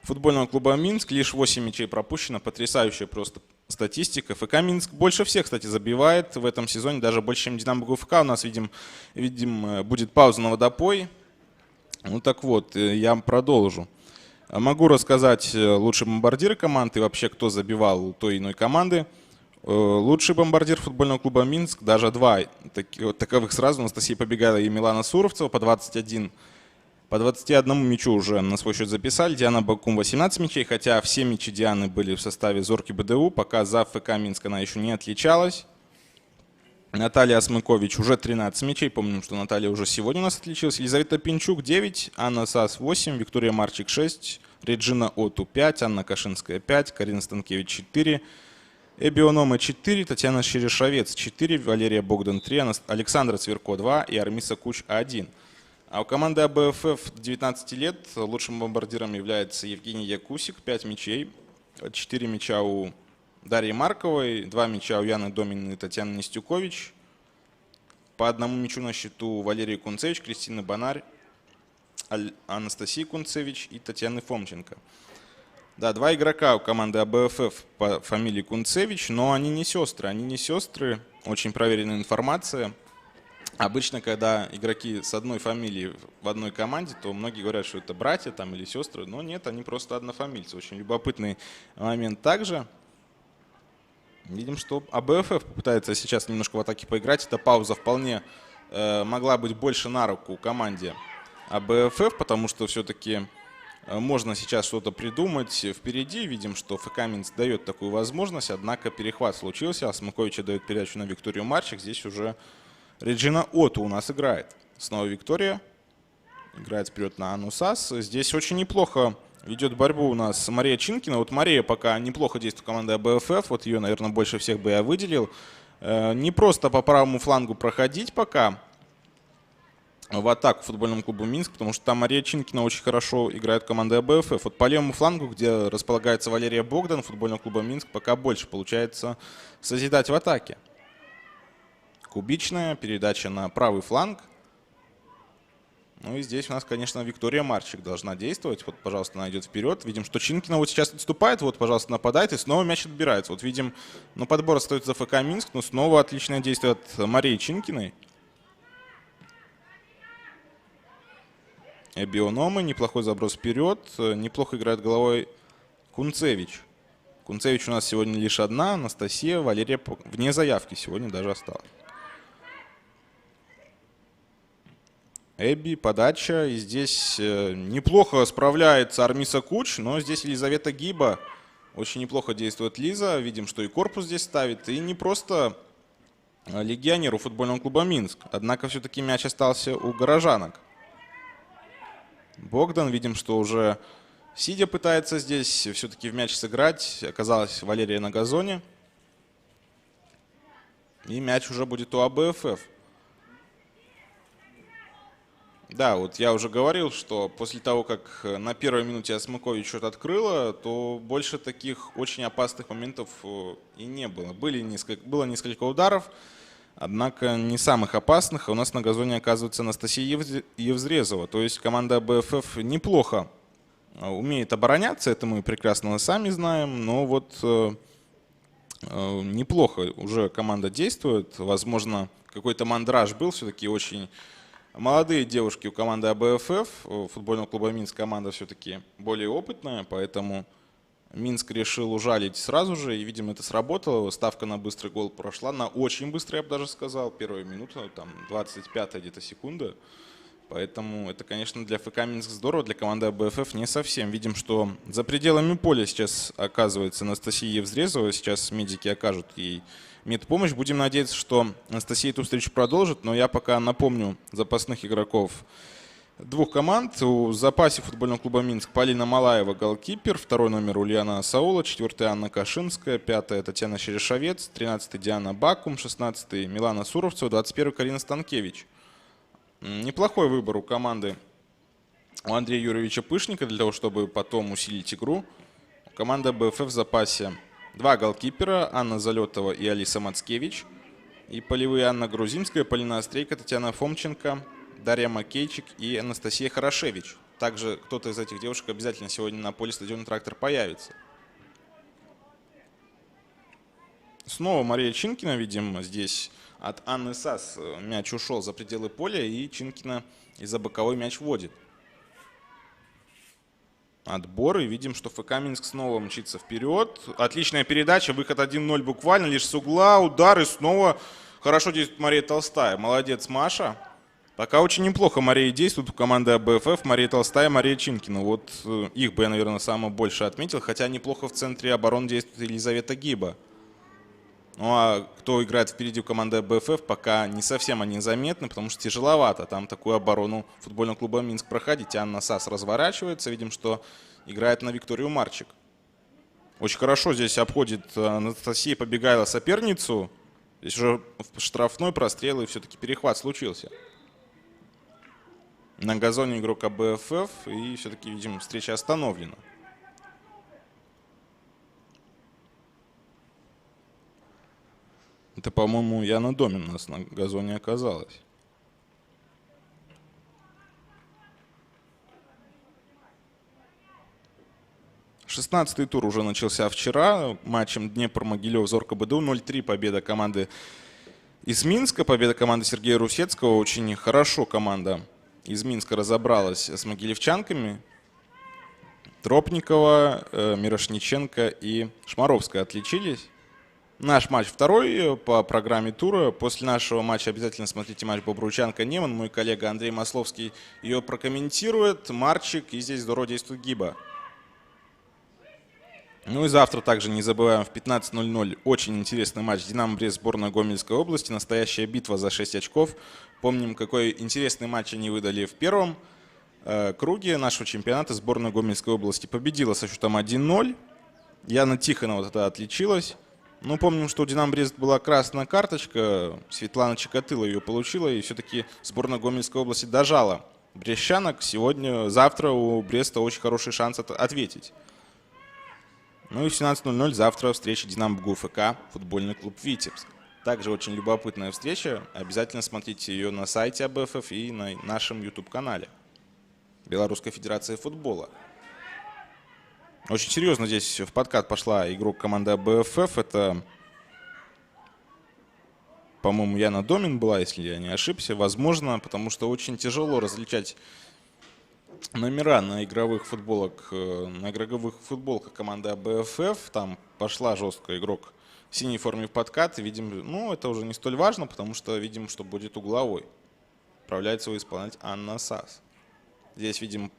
футбольного клуба Минск. Лишь 8 мячей пропущено. Потрясающая просто статистика. ФК Минск больше всех, кстати, забивает в этом сезоне. Даже больше, чем Динамо ГУФК. У нас, видим, будет пауза на водопой. Ну так вот, я продолжу. Могу рассказать лучшие бомбардиры команд и вообще, кто забивал у той иной команды. Лучший бомбардир футбольного клуба Минск, даже два таковых сразу, Анастасия Побегайло и Милана Суровцева по 21 мячу уже на свой счет записали. Диана Бакум 18 мячей, хотя все мячи Дианы были в составе Зорки БДУ, пока за ФК Минск она еще не отличалась. Наталья Осмыкович уже 13 мячей, помним, что Наталья уже сегодня у нас отличилась. Елизавета Пинчук 9, Анна Сас 8, Виктория Марчик 6, Реджина Оту 5, Анна Кашинская 5, Карина Станкевич 4, Эбионома 4, Татьяна Черешовец 4, Валерия Богдан 3, Александра Цверко 2 и Армиса Куч 1. А у команды АБФФ 19 лет лучшим бомбардиром является Евгений Якусик, 5 мячей. 4 мяча у Дарьи Марковой, 2 мяча у Яны Доминой и Татьяны Нестюкович. По одному мячу на счету Валерий Кунцевич, Кристина Бонарь, Анастасия Кунцевич и Татьяна Фомченко. Да, 2 игрока у команды АБФФ по фамилии Кунцевич, но они не сестры. Они не сестры, очень проверенная информация. Обычно, когда игроки с одной фамилией в одной команде, то многие говорят, что это братья там, или сестры, но нет, они просто однофамильцы. Очень любопытный момент также. Видим, что АБФФ попытается сейчас немножко в атаке поиграть. Эта пауза вполне могла быть больше на руку команде АБФФ, потому что все-таки можно сейчас что-то придумать впереди. Видим, что ФК Минск дает такую возможность, однако перехват случился. Асмакович дает передачу на Викторию Марчик. Здесь уже Реджина Оту у нас играет. Снова Виктория. Играет вперед на Анну Сас. Здесь очень неплохо ведет борьбу у нас Мария Чинкина. Вот Мария пока неплохо действует в команде АБФФ. Вот ее, наверное, больше всех бы я выделил. Не просто по правому флангу проходить пока в атаку футбольному клубу Минск, потому что там Мария Чинкина очень хорошо играет в команде АБФФ. Вот по левому флангу, где располагается Валерия Богдан футбольного клуба Минск, пока больше получается созидать в атаке. Кубичная передача на правый фланг. Ну и здесь у нас, конечно, Виктория Марчик должна действовать. Вот, пожалуйста, она идет вперед. Видим, что Чинкина вот сейчас отступает. Вот, пожалуйста, нападает. И снова мяч отбирается. Вот видим, ну, подбор остается за ФК Минск. Но снова отличное действие от Марии Чинкиной. Биономы. Неплохой заброс вперед. Неплохо играет головой Кунцевич. Кунцевич у нас сегодня лишь одна. Анастасия, Валерия вне заявки сегодня даже осталась. Эбби, подача. И здесь неплохо справляется Армиса Куч, но здесь Елизавета Гиба. Очень неплохо действует Лиза. Видим, что и корпус здесь ставит. И не просто легионер у футбольного клуба Минск. Однако все-таки мяч остался у горожанок. Богдан, видим, что уже сидя пытается здесь все-таки в мяч сыграть. Оказалась Валерия на газоне. И мяч уже будет у АБФФ. Да, вот я уже говорил, что после того, как на первой минуте Асмакович счет открыла, то больше таких очень опасных моментов и не было. Было несколько ударов, однако не самых опасных. А у нас на газоне оказывается Анастасия Евзрезова. То есть команда АБФФ неплохо умеет обороняться, это мы прекрасно сами знаем, но вот неплохо уже команда действует. Возможно, какой-то мандраж был, все-таки очень молодые девушки у команды АБФФ, футбольного клуба Минск команда все-таки более опытная, поэтому Минск решил ужалить сразу же, и, видимо, это сработало. Ставка на быстрый гол прошла, на очень быстрый, я бы даже сказал, первая минута, там 25-я где-то секунда. Поэтому это, конечно, для ФК Минск здорово, для команды АБФФ не совсем. Видим, что за пределами поля сейчас оказывается Анастасия Евзрезова, сейчас медики окажут ей медпомощь. Будем надеяться, что Анастасия эту встречу продолжит, но я пока напомню запасных игроков двух команд. В запасе футбольного клуба Минск Полина Малаева, голкипер, 2-й номер Ульяна Саула, 4-й Анна Кашинская, 5-я Татьяна Черешовец, 13-й Диана Бакум, 16-й Милана Суровцева, 21-й Карина Станкевич. Неплохой выбор у команды у Андрея Юрьевича Пышника для того, чтобы потом усилить игру. Команда БФФ в запасе 2 голкипера, Анна Залетова и Алиса Мацкевич. И полевые Анна Грузинская, Полина Острейка, Татьяна Фомченко, Дарья Макейчик и Анастасия Хорошевич. Также кто-то из этих девушек обязательно сегодня на поле стадиона «Трактор» появится. Снова Мария Чинкина, видим, здесь от Анны Сас мяч ушел за пределы поля, и Чинкина из-за боковой мяч вводит. Отбор, и видим, что ФК Минск снова мчится вперед. Отличная передача, выход 1-0 буквально, лишь с угла, удар, и снова хорошо действует Мария Толстая. Молодец, Маша. Пока очень неплохо Мария действует у команды АБФФ, Мария Толстая, Мария Чинкина. Вот их бы я, наверное, самое больше отметил, хотя неплохо в центре обороны действует Елизавета Гиба. Ну а кто играет впереди у команды АБФФ, пока не совсем они заметны, потому что тяжеловато там такую оборону футбольного клуба Минск проходить. Анна Сас разворачивается, видим, что играет на Викторию Марчик. Очень хорошо здесь обходит Анастасия Побегайла соперницу. Здесь уже штрафной прострел, и все-таки перехват случился. На газоне игрок АБФФ, и все-таки, видимо, встреча остановлена. Это, по-моему, Яна Домин у нас на газоне оказалась. Шестнадцатый тур уже начался вчера матчем Днепр-Могилев Зорко БДУ. 0-3 победа команды из Минска, победа команды Сергея Русецкого. Очень хорошо команда из Минска разобралась с могилевчанками. Тропникова, Мирошниченко и Шмаровская отличились. Наш матч второй по программе тура. После нашего матча обязательно смотрите матч Бобручанка-Неман. Мой коллега Андрей Масловский ее прокомментирует. Марчик, и здесь здорово действует Гиба. Ну и завтра также не забываем в 15:00 очень интересный матч «Динамо-Брест», сборная Гомельской области. Настоящая битва за 6 очков. Помним, какой интересный матч они выдали в первом круге нашего чемпионата. Сборная Гомельской области победила со счетом 1-0. Яна Тихонова тогда отличилась. Ну, помним, что у «Динамо-Брест» была красная карточка. Светлана Чикатило ее получила. И все-таки сборная Гомельской области дожала брестчанок. Завтра у Бреста очень хороший шанс ответить. Ну и в 17:00 завтра встреча «Динамо-БГУ ФК», футбольный клуб «Витебск». Также очень любопытная встреча. Обязательно смотрите ее на сайте АБФФ и на нашем YouTube-канале Белорусской Федерации футбола. Очень серьезно здесь в подкат пошла игрок команды АБФФ. Это, по-моему, Яна Домин была, если я не ошибся. Возможно, потому что очень тяжело различать номера на игровых футболках команды АБФФ. Там пошла жестко игрок в синей форме в подкат. И видим, ну, это уже не столь важно, потому что видим, что будет угловой. Отправляется его исполнять Анна Сас. Здесь, видим,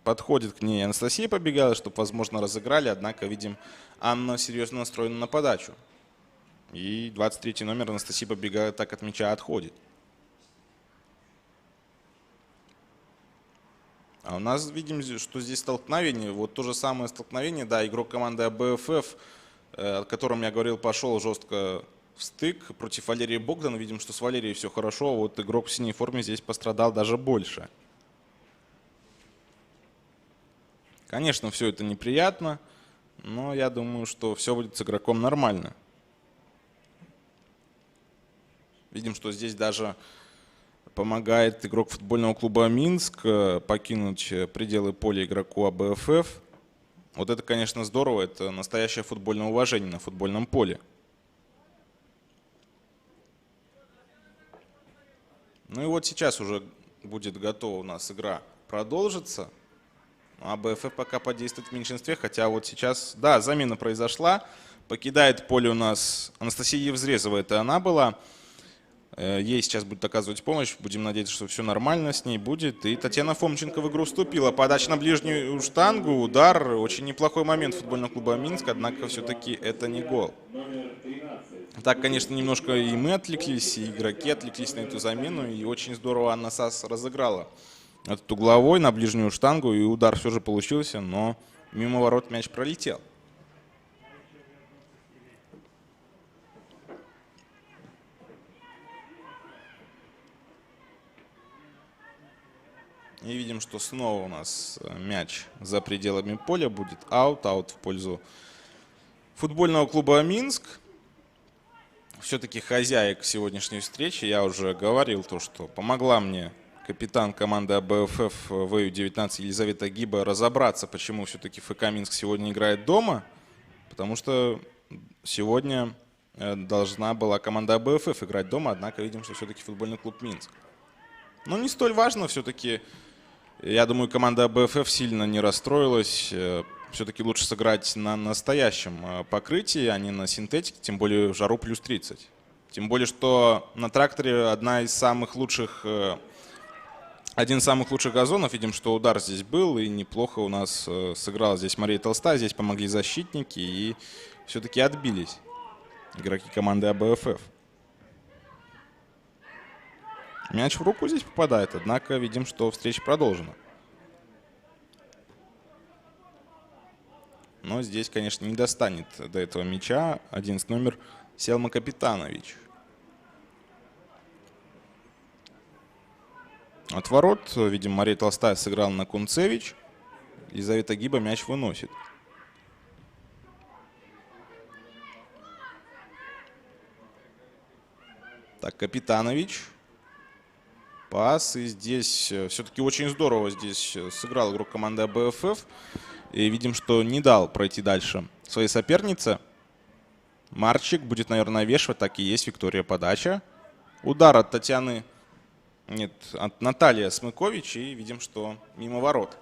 подходит к ней Анастасия Побегала, чтобы, возможно, разыграли. Однако, видим, Анна серьезно настроена на подачу. И 23-й номер Анастасия Побегала так от мяча отходит. А у нас видим, что здесь столкновение. Вот то же самое столкновение. Да, игрок команды АБФФ, о котором я говорил, пошел жестко в стык против Валерии Богдана. Видим, что с Валерией все хорошо. А вот игрок в синей форме здесь пострадал даже больше. Конечно, все это неприятно, но я думаю, что все будет с игроком нормально. Видим, что здесь даже помогает игрок футбольного клуба «Минск» покинуть пределы поля игроку АБФФ. Вот это, конечно, здорово. Это настоящее футбольное уважение на футбольном поле. Ну и вот сейчас уже будет готова у нас игра продолжиться. АБФФ пока подействует в меньшинстве, хотя вот сейчас, да, замена произошла. Покидает поле у нас Анастасия Евзрезова, это она была. Ей сейчас будут оказывать помощь. Будем надеяться, что все нормально с ней будет. И Татьяна Фомченко в игру вступила. Подача на ближнюю штангу, удар. Очень неплохой момент футбольного клуба «Минск», однако все-таки это не гол. Так, конечно, немножко и мы отвлеклись, и игроки отвлеклись на эту замену. И очень здорово Анна Сас разыграла этот угловой на ближнюю штангу. И удар все же получился, но мимо ворот мяч пролетел. И видим, что снова у нас мяч за пределами поля будет аут в пользу футбольного клуба «Минск». Все-таки хозяек сегодняшней встречи. Я уже говорил то, что помогла мне капитан команды АБФФ ВЮ-19 Елизавета Гиба разобраться, почему все-таки ФК «Минск» сегодня играет дома. Потому что сегодня должна была команда АБФФ играть дома, однако видим, что все-таки футбольный клуб «Минск». Но не столь важно все-таки. Я думаю, команда АБФФ сильно не расстроилась. Все-таки лучше сыграть на настоящем покрытии, а не на синтетике, тем более в жару плюс 30. Тем более, что на тракторе один из самых лучших газонов. Видим, что удар здесь был, и неплохо у нас сыграла здесь Мария Толстая. Здесь помогли защитники, и все-таки отбились игроки команды АБФФ. Мяч в руку здесь попадает, однако видим, что встреча продолжена. Но здесь, конечно, не достанет до этого мяча 11 номер Селма Капитанович. От ворот, видим, Мария Толстая сыграла на Кунцевич. Елизавета Гиба мяч выносит. Так, Капитанович. Пас. И здесь все-таки очень здорово здесь сыграл игрок команды АБФФ. И видим, что не дал пройти дальше своей сопернице. Марчик будет, наверное, навешивать. Так и есть. Виктория подача. Удар от Татьяны. Нет, от Натальи Смыкович. И видим, что мимо ворот.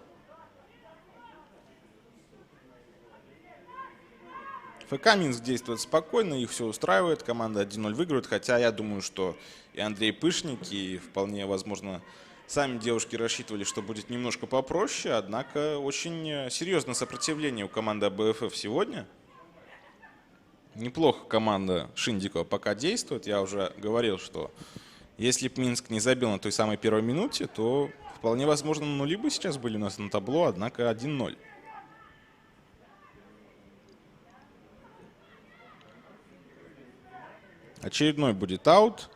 ФК Минск действует спокойно, их все устраивает, команда 1-0 выигрывает, хотя я думаю, что и Андрей Пышник, и вполне возможно сами девушки рассчитывали, что будет немножко попроще, однако очень серьезное сопротивление у команды АБФФ сегодня. Неплохо команда Шиндикова пока действует, я уже говорил, что если бы Минск не забил на той самой первой минуте, то вполне возможно нули бы сейчас были у нас на табло, однако 1-0. Очередной будет аут.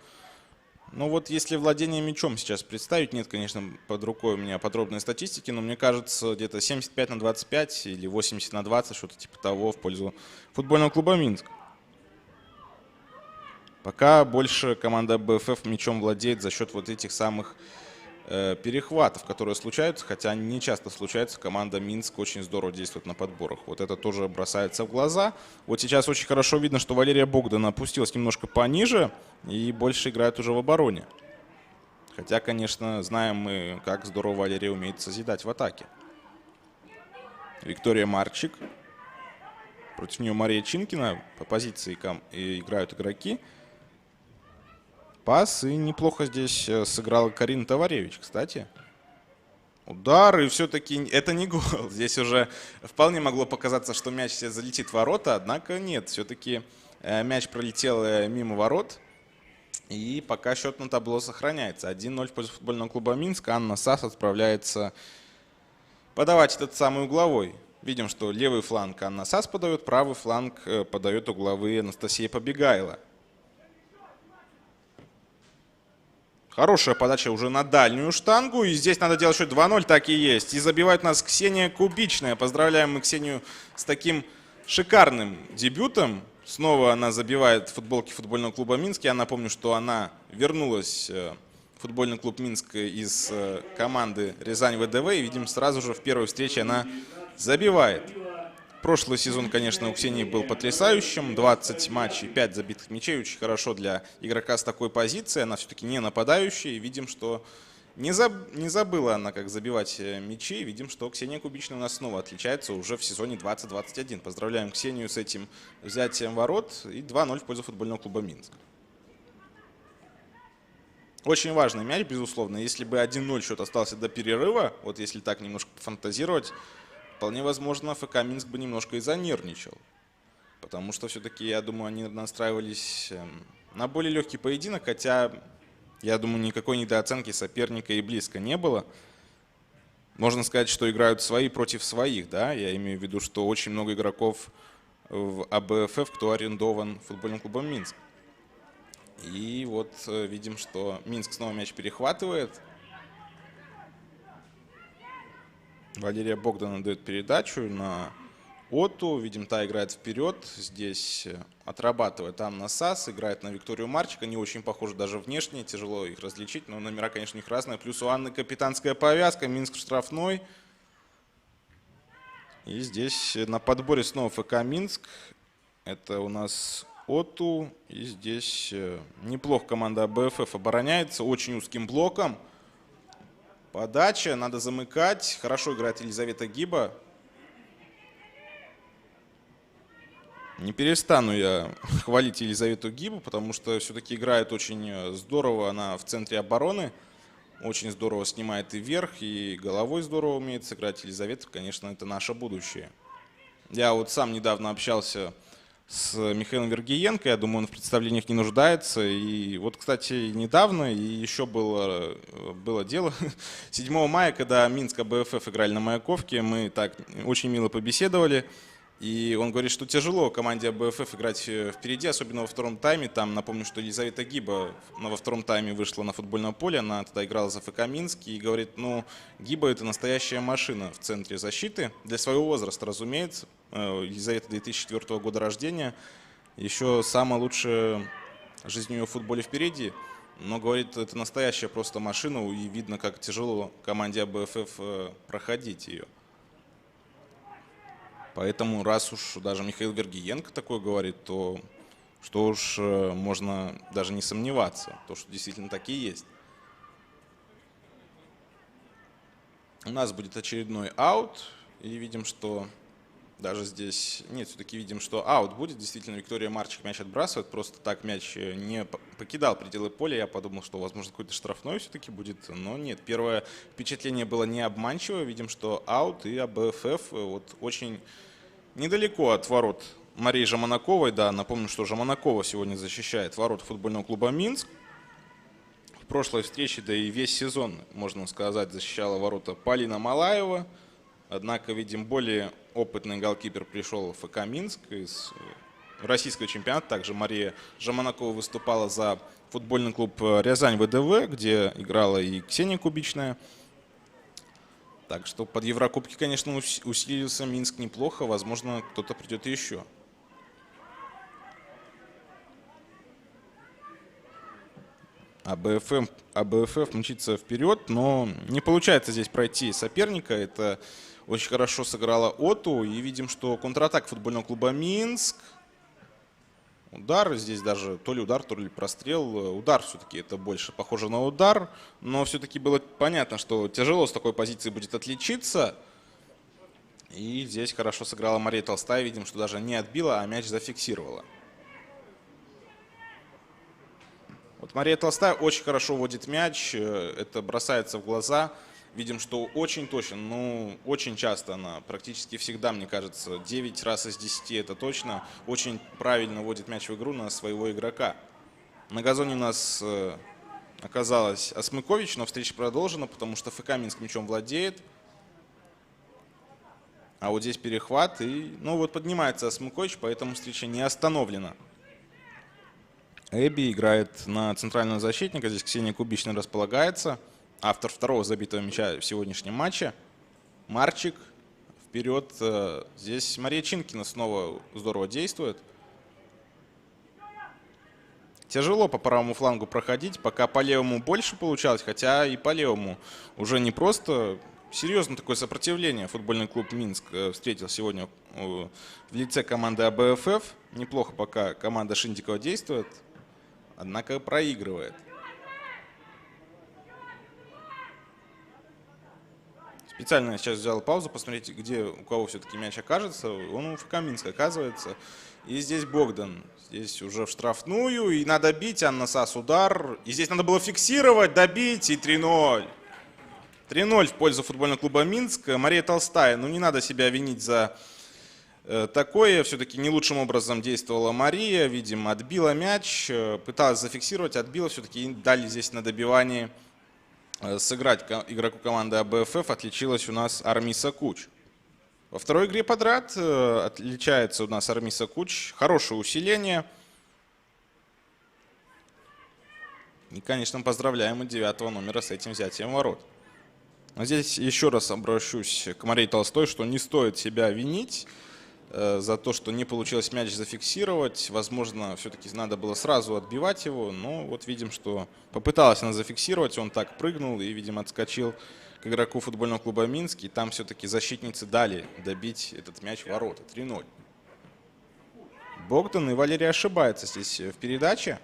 Ну вот если владение мячом сейчас представить, нет, конечно, под рукой у меня подробной статистики, но мне кажется, где-то 75/25 или 80/20, что-то типа того, в пользу футбольного клуба Минск. Пока больше команда БФФ мячом владеет за счет вот этих самых перехватов, которые случаются, хотя они не часто случаются. Команда Минск очень здорово действует на подборах. Вот это тоже бросается в глаза. Вот сейчас очень хорошо видно, что Валерия Богдан опустилась немножко пониже и больше играет уже в обороне. Хотя, конечно, знаем мы, как здорово Валерия умеет созидать в атаке. Виктория Марчик. Против нее Мария Чинкина. По позиции играют игроки. Пас, и неплохо здесь сыграла Карина Товаревич, кстати. Удар, и все-таки это не гол. Здесь уже вполне могло показаться, что мяч залетит в ворота, однако нет. Все-таки мяч пролетел мимо ворот, и пока счет на табло сохраняется. 1-0 в пользу футбольного клуба Минск. Анна Сас отправляется подавать этот самый угловой. Видим, что левый фланг Анна Сас подает, правый фланг подает угловые Анастасия Побегайла. Хорошая подача уже на дальнюю штангу. И здесь надо делать счет 2-0, так и есть. И забивает нас Ксения Кубичная. Поздравляем мы Ксению с таким шикарным дебютом. Снова она забивает футболки футбольного клуба Минск. Я напомню, что она вернулась в футбольный клуб Минск из команды Рязань ВДВ. И видим, сразу же в первой встрече она забивает. Прошлый сезон, конечно, у Ксении был потрясающим. 20 матчей, 5 забитых мячей. Очень хорошо для игрока с такой позиции. Она все-таки не нападающая. И видим, что не забыла она, как забивать мячи. Видим, что Ксения Кубичная у нас снова отличается уже в сезоне 2021. Поздравляем Ксению с этим взятием ворот. И 2-0 в пользу футбольного клуба Минск. Очень важный мяч, безусловно. Если бы 1-0 счет остался до перерыва, вот если так немножко пофантазировать, вполне возможно, ФК Минск бы немножко и занервничал. Потому что все-таки, я думаю, они настраивались на более легкий поединок. Хотя, я думаю, никакой недооценки соперника и близко не было. Можно сказать, что играют свои против своих. Да? Я имею в виду, что очень много игроков в АБФФ, кто арендован футбольным клубом Минск. И вот видим, что Минск снова мяч перехватывает. Валерия Богдана дает передачу на Оту. Видим, та играет вперед. Здесь отрабатывает Анна Сас. Играет на Викторию Марчик. Они очень похожи даже внешне. Тяжело их различить, но номера, конечно, у них разные. Плюс у Анны капитанская повязка. Минск штрафной. И здесь на подборе снова ФК Минск. Это у нас Оту. И здесь неплохо команда АБФФ обороняется. Очень узким блоком. Подача, надо замыкать. Хорошо играет Елизавета Гиба. Не перестану я хвалить Елизавету Гибу, потому что все-таки играет очень здорово она в центре обороны. Очень здорово снимает и вверх, и головой здорово умеет сыграть. Елизавета, конечно, это наше будущее. Я вот сам недавно общался с Михаилом Вергиенко, я думаю, он в представлениях не нуждается. И вот, кстати, недавно, и еще было дело, 7 мая, когда Минск АБФФ играли на Маяковке, мы так очень мило побеседовали. И он говорит, что тяжело команде АБФФ играть впереди, особенно во втором тайме. Там, напомню, что Елизавета Гиба во втором тайме вышла на футбольное поле, она тогда играла за ФК Минск. И говорит, ну, Гиба — это настоящая машина в центре защиты. Для своего возраста, разумеется. Елизавета 2004 года рождения. Еще самая лучшая жизнь у нее в футболе впереди. Но, говорит, это настоящая просто машина, и видно, как тяжело команде АБФФ проходить ее. Поэтому, раз уж даже Михаил Вергиенко такое говорит, то что уж можно даже не сомневаться, то, что действительно так и есть. У нас будет очередной аут, и видим, что даже здесь, нет, все-таки видим, что аут будет. Действительно, Виктория Марчик мяч отбрасывает, просто так мяч не покидал пределы поля. Я подумал, что, возможно, какой-то штрафной все-таки будет, но нет. Первое впечатление было не обманчивое. Видим, что аут, и АБФФ вот очень недалеко от ворот Марии Жаманаковой. Да, напомню, что Жаманакова сегодня защищает ворота футбольного клуба «Минск». В прошлой встрече, да и весь сезон, можно сказать, защищала ворота Полина Малаева. Однако, видим, более опытный голкипер пришел в ФК Минск из российского чемпионата. Также Мария Жаманакова выступала за футбольный клуб «Рязань ВДВ», где играла и Ксения Кубичная. Так что под Еврокубки, конечно, усилился Минск неплохо. Возможно, кто-то придет еще. АБФФ мчится вперед, но не получается здесь пройти соперника. Это очень хорошо сыграла Оту. И видим, что контратака футбольного клуба «Минск». Удар, здесь даже то ли удар, то ли прострел. Удар все-таки это больше похоже на удар. Но все-таки было понятно, что тяжело с такой позиции будет отличиться. И здесь хорошо сыграла Мария Толстая. Видим, что даже не отбила, а мяч зафиксировала. Вот Мария Толстая очень хорошо водит мяч. Это бросается в глаза. Видим, что очень точно, ну, очень часто она, практически всегда, мне кажется, 9 раз из 10 это точно, очень правильно вводит мяч в игру на своего игрока. На газоне у нас оказалась Осмыкович, но встреча продолжена, потому что ФК Минск мячом владеет. А вот здесь перехват, и, ну, вот поднимается Осмыкович, поэтому встреча не остановлена. Эбби играет на центрального защитника, здесь Ксения Кубичная располагается. Автор второго забитого мяча в сегодняшнем матче. Марчик вперед. Здесь Мария Чинкина снова здорово действует. Тяжело по правому флангу проходить, пока по левому больше получалось, хотя и по левому уже не просто. Серьезно такое сопротивление футбольный клуб «Минск» встретил сегодня в лице команды АБФФ. Неплохо пока команда Шиндикова действует, однако проигрывает. Специально сейчас взял паузу, посмотреть, где у кого все-таки мяч окажется. Он у ФК Минск оказывается. И здесь Богдан. Здесь уже в штрафную. И надо бить. Анна Сас удар. И здесь надо было фиксировать, добить. И 3-0. 3-0 в пользу футбольного клуба «Минск». Мария Толстая. Ну не надо себя винить за такое. Все-таки не лучшим образом действовала Мария. Видимо, отбила мяч. Пыталась зафиксировать, отбила. Все-таки дали здесь на добивании сыграть игроку команды АБФФ. Отличилась у нас Армиса Куч. Во второй игре подряд отличается у нас Армиса Куч. Хорошее усиление. И, конечно, поздравляем и 9-го номера с этим взятием ворот. Но здесь еще раз обращусь к Марии Толстой, что не стоит себя винить за то, что не получилось мяч зафиксировать. Возможно, все-таки надо было сразу отбивать его. Но вот видим, что попыталась она зафиксировать. Он так прыгнул и, видимо, отскочил к игроку футбольного клуба «Минск». И там все-таки защитницы дали добить этот мяч в ворота. 3-0. Богдан и Валерий ошибаются здесь в передаче.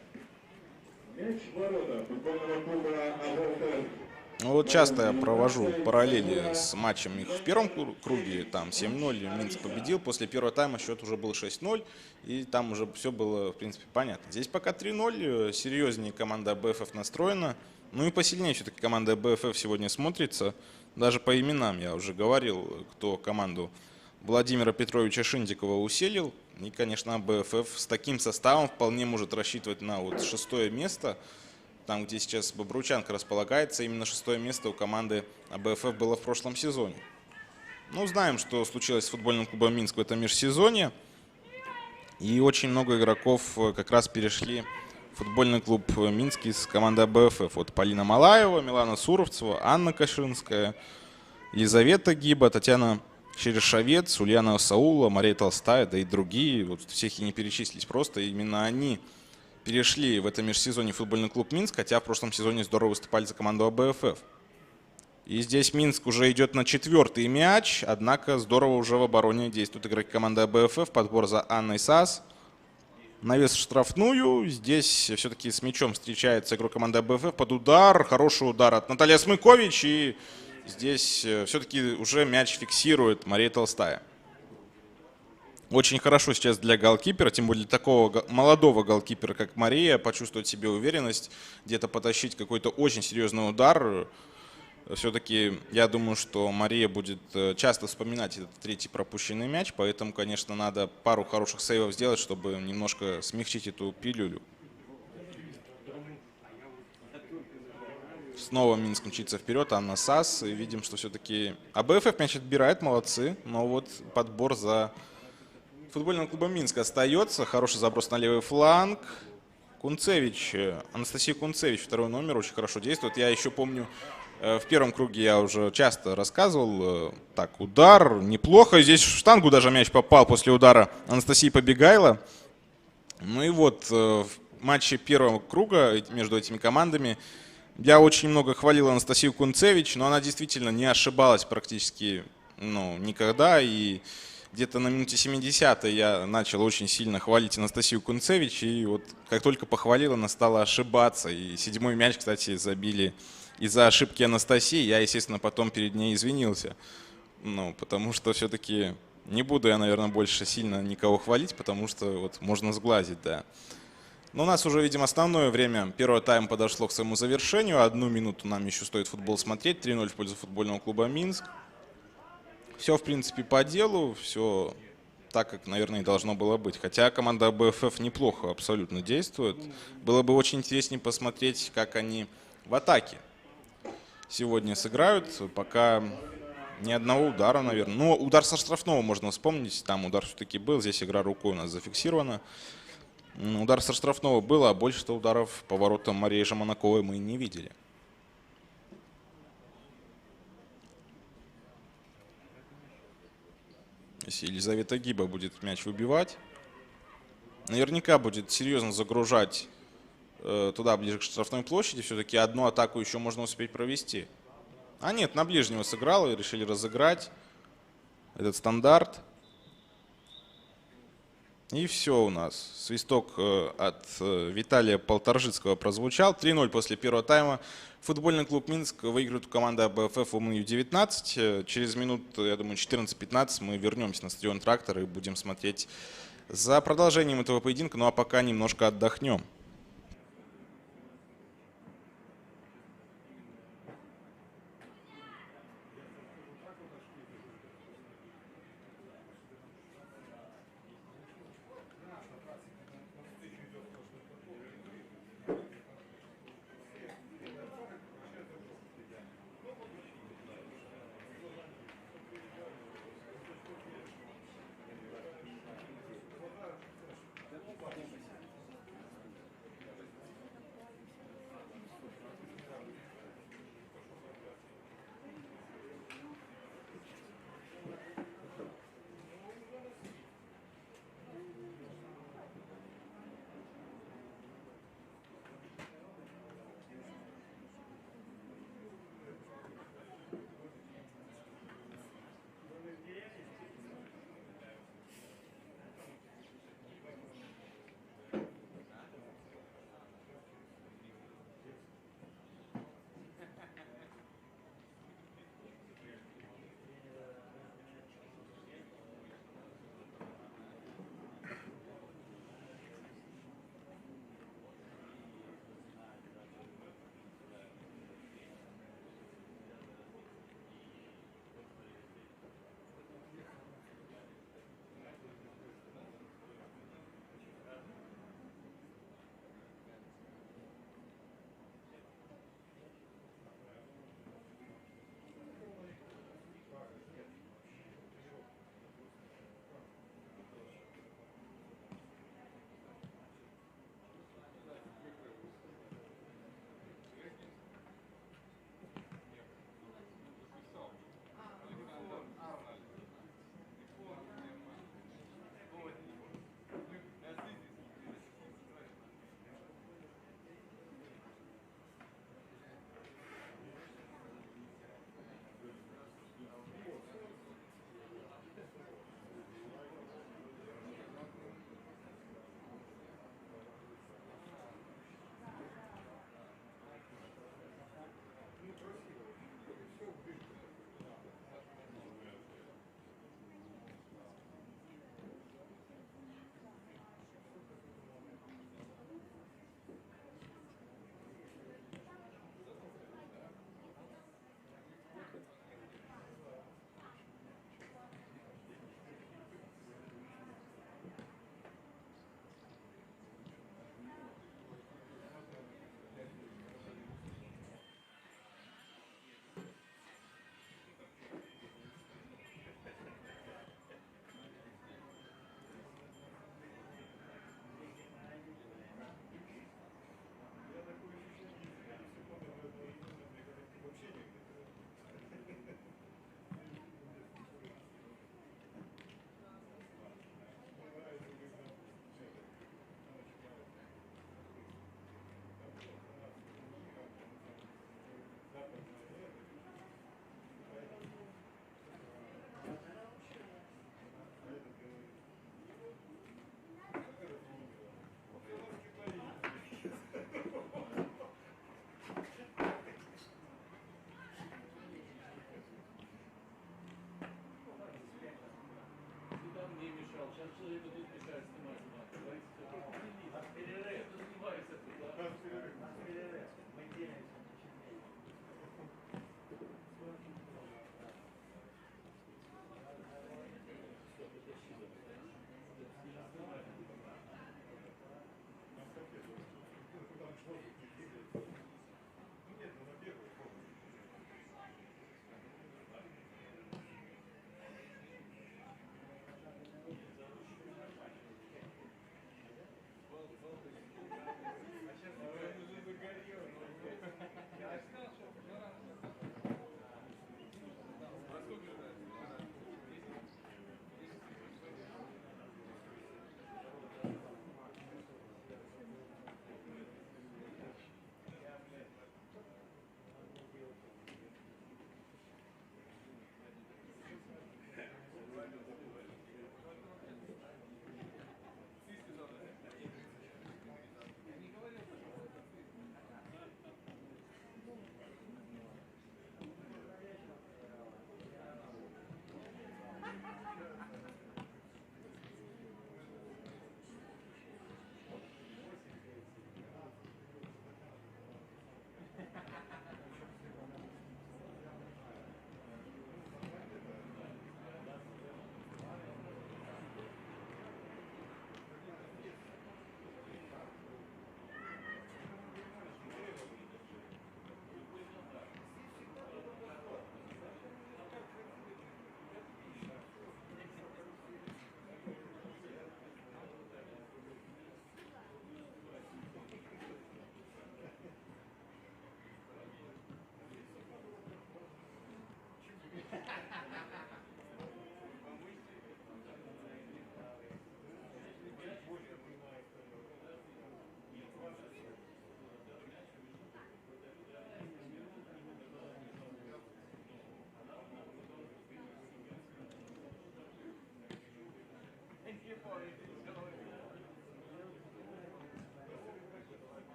Мяч в ворота футбольного клуба АБФФ. Ну, вот часто я провожу параллели с матчем их в первом круге, там 7-0, Минск победил, после первого тайма счет уже был 6-0, и там уже все было, в принципе, понятно. Здесь пока 3-0, серьезнее команда АБФФ настроена, ну и посильнее все-таки команда АБФФ сегодня смотрится, даже по именам я уже говорил, кто команду Владимира Петровича Шиндикова усилил, и, конечно, АБФФ с таким составом вполне может рассчитывать на вот 6-е место. Там, где сейчас Бобручанка располагается, именно 6-е место у команды АБФФ было в прошлом сезоне. Ну, знаем, что случилось с футбольным клубом Минск в этом межсезонье. И очень много игроков как раз перешли в футбольный клуб Минск из команды АБФФ. Вот Полина Малаева, Милана Суровцева, Анна Кашинская, Елизавета Гиба, Татьяна Черешовец, Ульяна Саула, Мария Толстая, да и другие. Вот всех и не перечислить. Просто именно они перешли в этом межсезонье в футбольный клуб Минск, хотя в прошлом сезоне здорово выступали за команду АБФФ. И здесь Минск уже идет на 4-й мяч, однако здорово уже в обороне действуют игроки команды АБФФ. Подбор за Анной Сас. Навес в штрафную. Здесь все-таки с мячом встречается игрок команды АБФФ под удар. Хороший удар от Натальи Смыкович. И здесь все-таки уже мяч фиксирует Мария Толстая. Очень хорошо сейчас для голкипера, тем более для такого молодого голкипера, как Мария, почувствовать в себе уверенность, где-то потащить какой-то очень серьезный удар. Все-таки я думаю, что Мария будет часто вспоминать этот третий пропущенный мяч, поэтому, конечно, надо пару хороших сейвов сделать, чтобы немножко смягчить эту пилюлю. Снова Минск мчится вперед, Анна Сас. И видим, что все-таки АБФФ мяч отбирает, молодцы. Но вот подбор за футбольным клубом Минск остается. Хороший заброс на левый фланг. Кунцевич, Анастасия Кунцевич, второй номер, очень хорошо действует. Я еще помню, в первом круге я уже часто рассказывал. Так, удар, неплохо. Здесь в штангу даже мяч попал после удара Анастасии Побегайло. Ну и вот в матче первого круга между этими командами я очень много хвалил Анастасию Кунцевич, но она действительно не ошибалась практически никогда. И где-то на минуте 70-й я начал очень сильно хвалить Анастасию Кунцевич. И вот как только похвалил, она стала ошибаться. И 7-й мяч, кстати, забили из-за ошибки Анастасии. Я, естественно, потом перед ней извинился. Потому что все-таки не буду я, наверное, больше сильно никого хвалить, потому что вот можно сглазить, да. Но у нас уже, видимо, основное время первого тайма подошло к своему завершению. 1 минуту нам еще стоит футбол смотреть. 3-0 в пользу футбольного клуба Минск. Все, в принципе, по делу. Все так, как, наверное, и должно было быть. Хотя команда АБФФ неплохо абсолютно действует. Было бы очень интереснее посмотреть, как они в атаке сегодня сыграют. Пока ни одного удара, наверное. Но удар со штрафного можно вспомнить. Там удар все-таки был. Здесь игра рукой у нас зафиксирована. Удар со штрафного был, а больше-то ударов по воротам Марии Жаманаковой мы не видели. Если Елизавета Гиба будет мяч выбивать, наверняка будет серьезно загружать туда, ближе к штрафной площади. Все-таки одну атаку еще можно успеть провести. А нет, на ближнего сыграл и решили разыграть этот стандарт. И все у нас. Свисток от Виталия Полторжицкого прозвучал. 3-0 после первого тайма. Футбольный клуб Минск выигрывает у команды АБФФ УМЮ-19. Через минут, я думаю, 14-15 мы вернемся на стадион «Трактор» и будем смотреть за продолжением этого поединка. Ну а пока немножко отдохнем.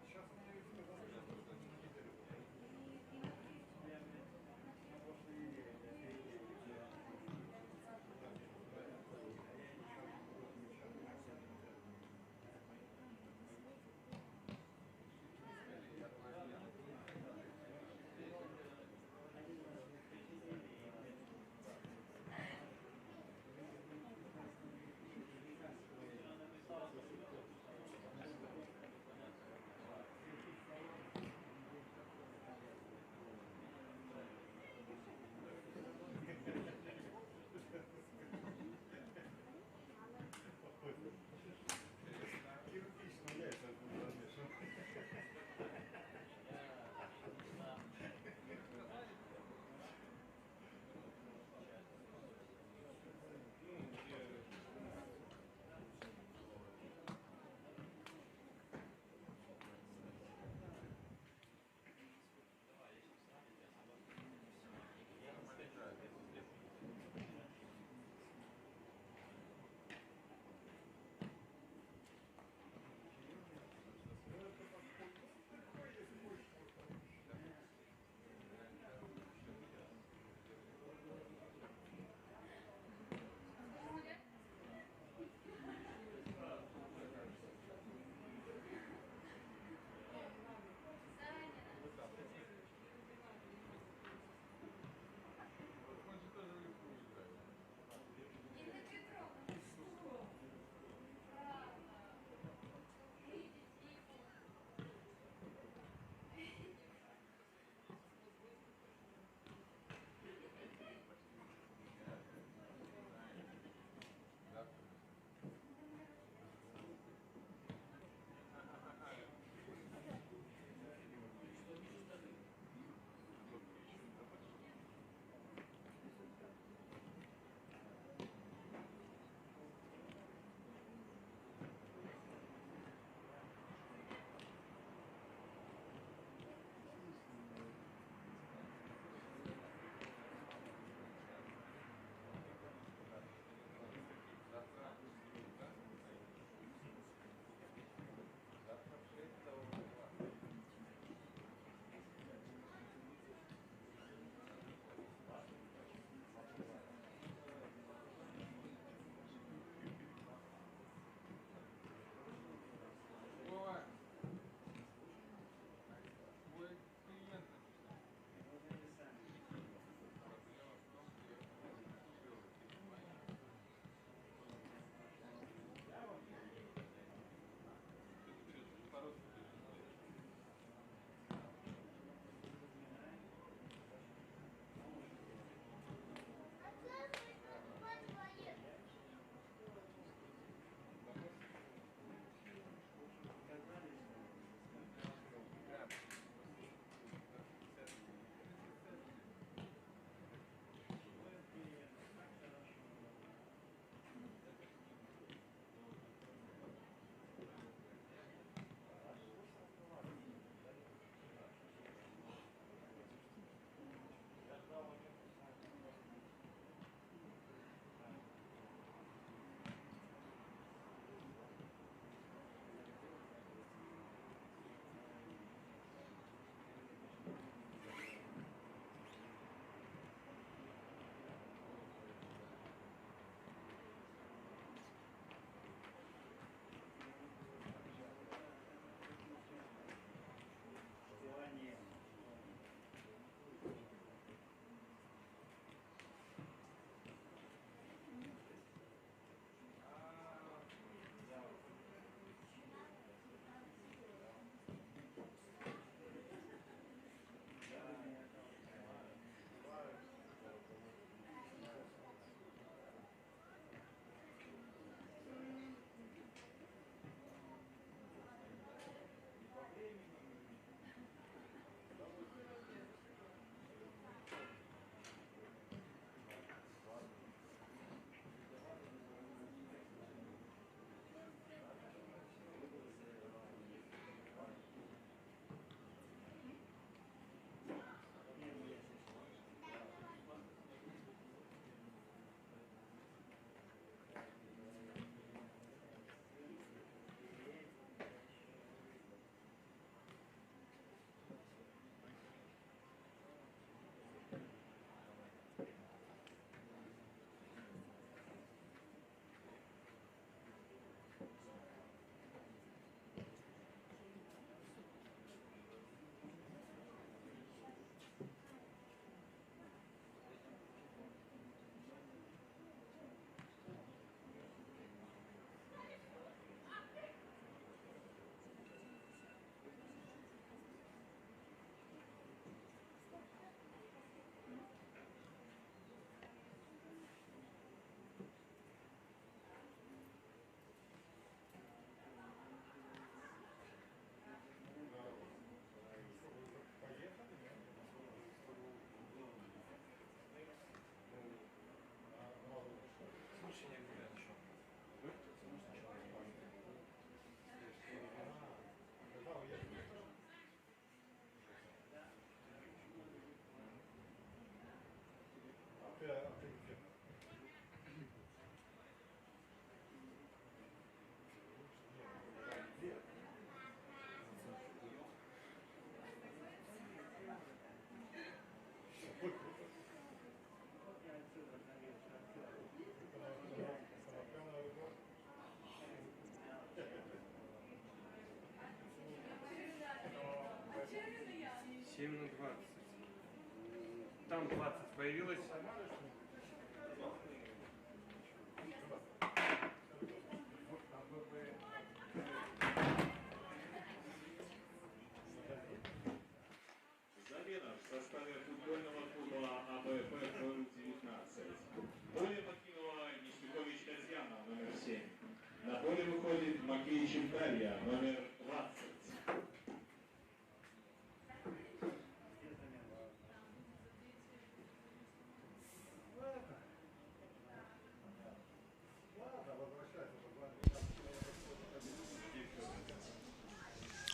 Сейчас мне сказали, что на неделю.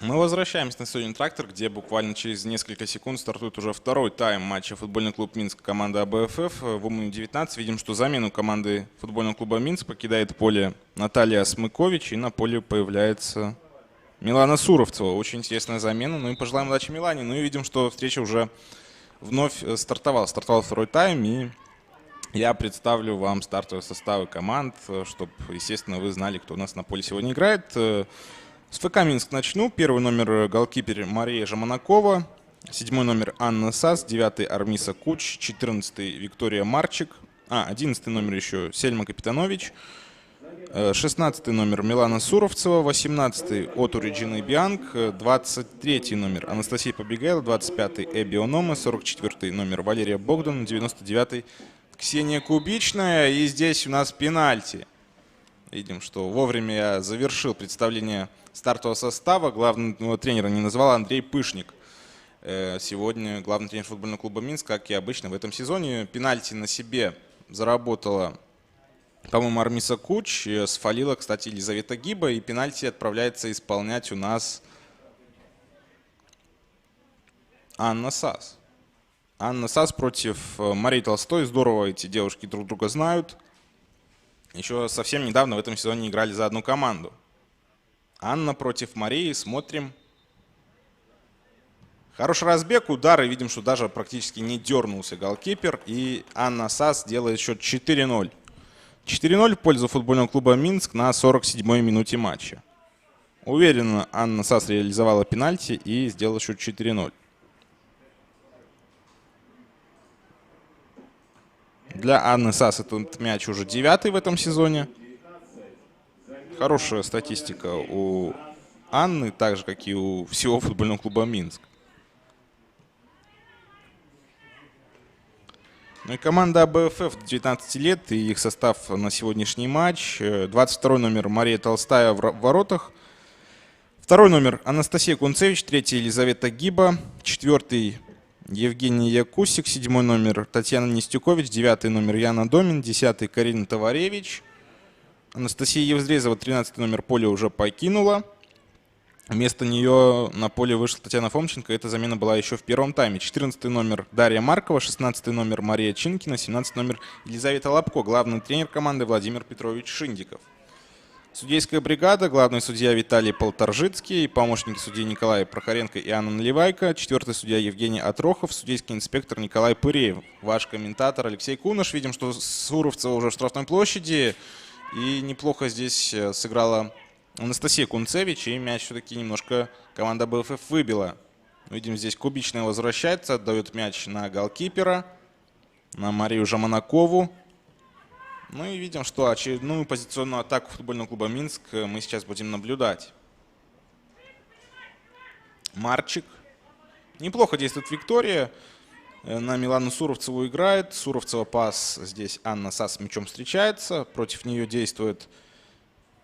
Мы возвращаемся на стадион «Трактор», где буквально через несколько секунд стартует уже второй тайм матча футбольный клуб «Минск» команда АБФФ. В УМ-19 видим, что замену команды футбольного клуба «Минск» покидает поле Наталья Смыкович, и на поле появляется Милана Суровцева. Очень интересная замена. Ну и пожелаем удачи Милане. Ну и видим, что встреча уже вновь стартовала. Стартовал второй тайм, и я представлю вам стартовые составы команд, чтобы, естественно, вы знали, кто у нас на поле сегодня играет. С ФК «Минск» начну. Первый номер голкипер Мария Жаманакова, 7 номер Анна Сас, 9 Армиса Куч, 14 Виктория Марчик, 11 номер еще Сельма Капитанович, 16 номер Милана Суровцева, 18 Оту Реджина Бианг, 23 номер Анастасия Побегайла, 25 Эбби Онома, 44 номер Валерия Богдан, 99 Ксения Кубичная. И здесь у нас пенальти. Видим, что вовремя я завершил представление стартового состава. Главного тренера не назвал, Андрей Пышник. Сегодня главный тренер футбольного клуба «Минск», как и обычно в этом сезоне. Пенальти на себе заработала, по-моему, Армиса Куч. Сфалила, кстати, Елизавета Гиба. И пенальти отправляется исполнять у нас Анна Сас. Анна Сас против Марии Толстой. Здорово эти девушки друг друга знают. Еще совсем недавно в этом сезоне играли за одну команду. Анна против Марии. Смотрим. Хороший разбег, удар. И видим, что даже практически не дернулся голкипер. И Анна Сас делает счет 4-0. 4-0 в пользу футбольного клуба «Минск» на 47-й минуте матча. Уверенно Анна Сас реализовала пенальти и сделала счет 4-0. Для Анны Сас этот мяч уже 9-й в этом сезоне. Хорошая статистика у Анны, так же, как и у всего футбольного клуба «Минск». Ну и команда АБФФ 19 лет и их состав на сегодняшний матч. 22 номер Мария Толстая в воротах. 2 номер Анастасия Кунцевич, 3 Елизавета Гиба, 4 Евгений Якусик, 7 номер Татьяна Нестюкович, 9 номер Яна Домин, 10 Карина Товаревич. Анастасия Евзрезова, 13 номер, поле уже покинула. Вместо нее на поле вышла Татьяна Фомченко. Эта замена была еще в первом тайме. 14 номер Дарья Маркова, 16 номер Мария Чинкина, 17 номер Елизавета Лапко. Главный тренер команды Владимир Петрович Шиндиков. Судейская бригада, главный судья Виталий Полторжицкий, помощники судей Николай Прохоренко и Анна Наливайко, 4-й судья Евгений Отрохов, судейский инспектор Николай Пыреев. Ваш комментатор Алексей Куныш. Видим, что Суровцева уже в штрафной площади. И неплохо здесь сыграла Анастасия Кунцевич, и мяч все-таки немножко команда БФФ выбила. Видим, здесь Кубичная возвращается, отдает мяч на голкипера, на Марию Жаманакову. Ну и видим, что очередную позиционную атаку футбольного клуба «Минск» мы сейчас будем наблюдать. Марчик. Неплохо действует Виктория. На Милану Суровцеву играет. Суровцева пас. Здесь Анна Сас с мячом встречается. Против нее действует...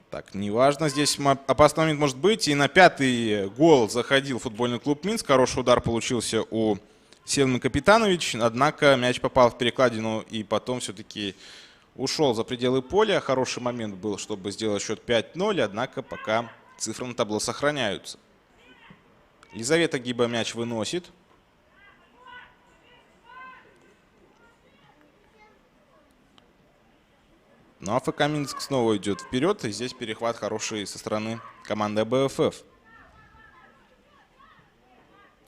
Так, неважно. Здесь опасный момент может быть. И на 5-й гол заходил футбольный клуб «Минск». Хороший удар получился у Сельмы Капитанович. Однако мяч попал в перекладину и потом все-таки ушел за пределы поля. Хороший момент был, чтобы сделать счет 5-0. Однако пока цифры на табло сохраняются. Елизавета Гиба мяч выносит. Ну а ФК «Минск» снова идет вперед. И здесь перехват хороший со стороны команды АБФФ.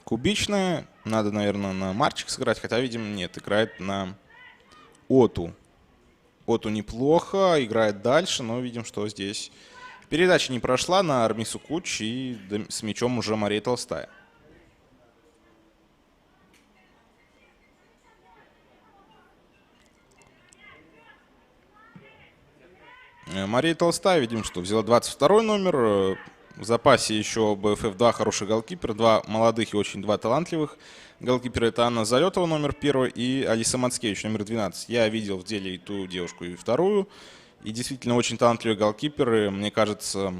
Кубичная. Надо, наверное, на Марчик сыграть. Хотя, видимо, нет. Играет на Оту. Оту неплохо. Играет дальше. Но видим, что здесь передача не прошла на Армису Куч. И с мячом уже Мария Толстая. Мария Толстая, видим, что взяла 22 номер. В запасе еще БФФ 2 хороших голкипера, 2 молодых и очень 2 талантливых голкипера. Это Анна Залетова, номер 1, и Алиса Мацкевич, номер 12. Я видел в деле и ту девушку, и вторую. И действительно очень талантливые голкиперы. Мне кажется,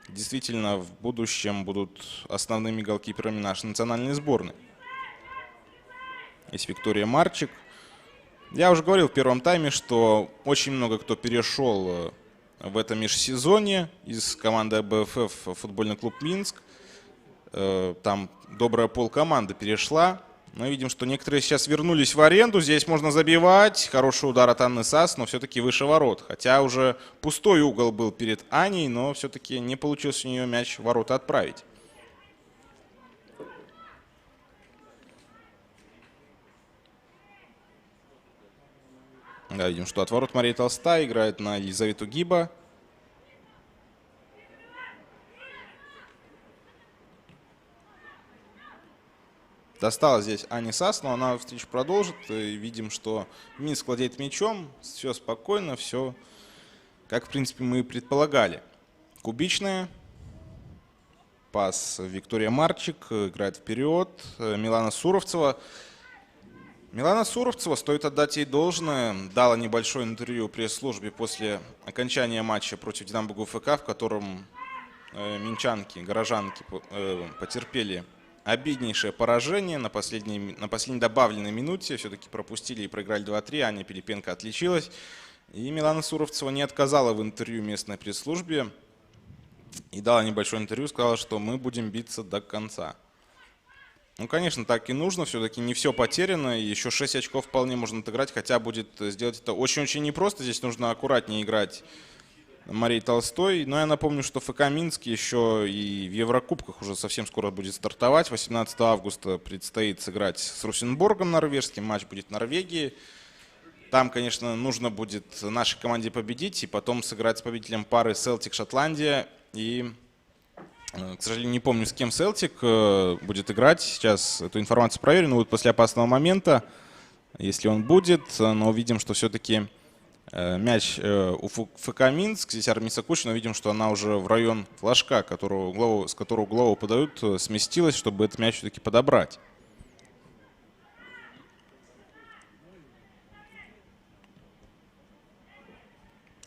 действительно в будущем будут основными голкиперами нашей национальной сборной. Есть Виктория Марчик. Я уже говорил в первом тайме, что очень много кто перешел в этом межсезонье из команды АБФФ в футбольный клуб «Минск». Там добрая полкоманда перешла. Мы видим, что некоторые сейчас вернулись в аренду. Здесь можно забивать. Хороший удар от Анны Сас, но все-таки выше ворот. Хотя уже пустой угол был перед Аней, но все-таки не получилось у нее мяч в ворота отправить. Да, видим, что от ворот Мария Толстая играет на Елизавету Гиба. Достала здесь Ани Сас, но она встречу продолжит. И видим, что Минск владеет мячом. Все спокойно, все как, в принципе, мы и предполагали. Кубичная. Пас Виктория Марчик. Играет вперед. Милана Суровцева. Милана Суровцева, стоит отдать ей должное, дала небольшое интервью пресс-службе после окончания матча против Динамо ГУФК, в котором минчанки, горожанки потерпели обиднейшее поражение на последней добавленной минуте. Все-таки пропустили и проиграли 2-3. Аня Пилипенко отличилась. И Милана Суровцева не отказала в интервью местной пресс-службе. И дала небольшое интервью, сказала, что мы будем биться до конца. Ну, конечно, так и нужно. Все-таки не все потеряно. Еще 6 очков вполне можно отыграть. Хотя будет сделать это очень-очень непросто. Здесь нужно аккуратнее играть Марии Толстой. Но я напомню, что ФК Минск еще и в Еврокубках уже совсем скоро будет стартовать. 18 августа предстоит сыграть с Русенбургом норвежским. Матч будет в Норвегии. Там, конечно, нужно будет нашей команде победить и потом сыграть с победителем пары Селтик-Шотландия. И, к сожалению, не помню, с кем Селтик будет играть. Сейчас эту информацию проверю. Но вот после опасного момента, если он будет, но увидим, что все-таки мяч у ФК Минск, здесь Армиса Кучина, видим, что она уже в район флажка, с которого углового подают, сместилась, чтобы этот мяч все-таки подобрать.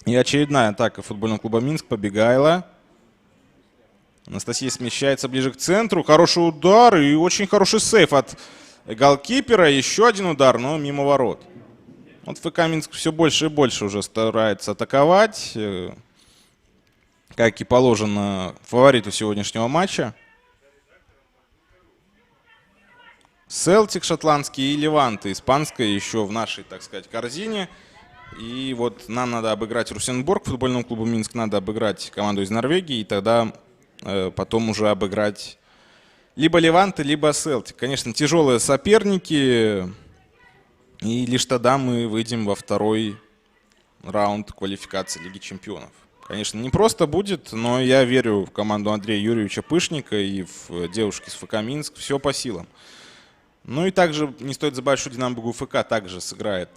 И очередная атака футбольного клуба Минск. Побегайла. Анастасия смещается ближе к центру. Хороший удар и очень хороший сейв от голкипера. Еще один удар, но мимо ворот. Вот ФК Минск все больше и больше уже старается атаковать, как и положено фавориту сегодняшнего матча. Селтик шотландский и Леванте испанская еще в нашей, так сказать, корзине. И вот нам надо обыграть Русенбург, футбольному клубу Минск надо обыграть команду из Норвегии, и тогда потом уже обыграть либо Леванте, либо Селтик. Конечно, тяжелые соперники. И лишь тогда мы выйдем во второй раунд квалификации Лиги Чемпионов. Конечно, не просто будет, но я верю в команду Андрея Юрьевича Пышника и в девушки из ФК Минск. Все по силам. Ну и также не стоит забывать, что Динамо ГУФК также сыграет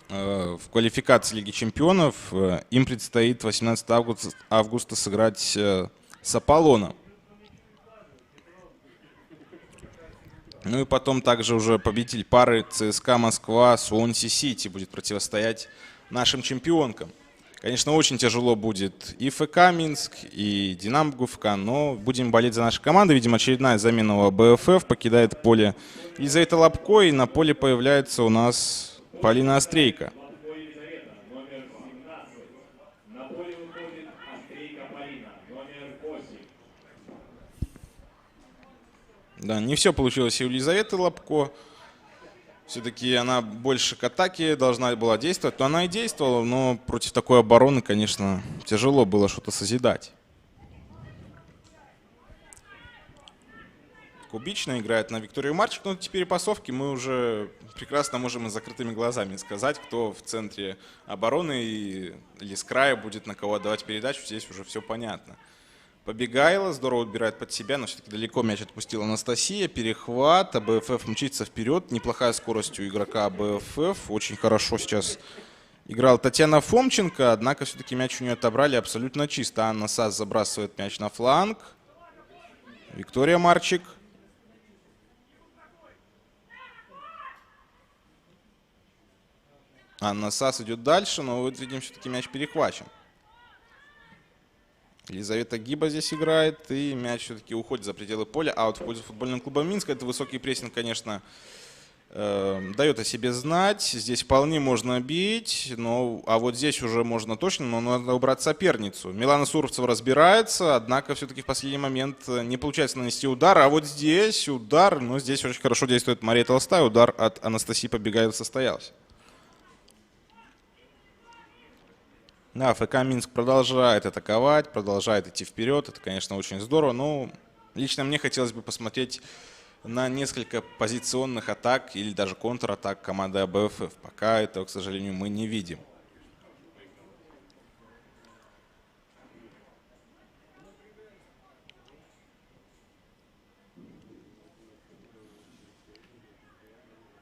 в квалификации Лиги Чемпионов. Им предстоит 18 августа сыграть с Аполлоном. Ну и потом также уже победитель пары ЦСКА Москва Суонси Сити будет противостоять нашим чемпионкам. Конечно, очень тяжело будет и ФК Минск, и Динамо ГУФК, но будем болеть за нашу команду. Видимо, очередная замена у БФФ покидает поле Елизавета Лобко, и на поле появляется у нас Полина Острейко. Да, не все получилось и у Елизаветы Лобко. Все-таки она больше к атаке должна была действовать. Но она и действовала, но против такой обороны, конечно, тяжело было что-то созидать. Кубичная играет на Викторию Марчик. Но теперь пасовки мы уже прекрасно можем и с закрытыми глазами сказать, кто в центре обороны или с края будет на кого отдавать передачу. Здесь уже все понятно. Побегайла, здорово отбирает под себя, но все-таки далеко мяч отпустила Анастасия. Перехват, АБФФ мчится вперед. Неплохая скорость у игрока АБФФ. Очень хорошо сейчас играла Татьяна Фомченко, однако все-таки мяч у нее отобрали абсолютно чисто. Анна Сас забрасывает мяч на фланг. Виктория Марчик. Анна Сас идет дальше, но вот видим, все-таки мяч перехвачен. Елизавета Гиба здесь играет, и мяч все-таки уходит за пределы поля. Аут в пользу футбольного клуба Минска. Это высокий прессинг, конечно, дает о себе знать. Здесь вполне можно бить, а вот здесь уже можно точно, но надо убрать соперницу. Милана Суровцева разбирается, однако все-таки в последний момент не получается нанести удар. А вот здесь удар, но здесь очень хорошо действует Мария Толстая. Удар от Анастасии Побегаевой состоялся. Да, ФК Минск продолжает атаковать, продолжает идти вперед. Это, конечно, очень здорово. Но лично мне хотелось бы посмотреть на несколько позиционных атак или даже контратак команды АБФФ. Пока этого, к сожалению, мы не видим.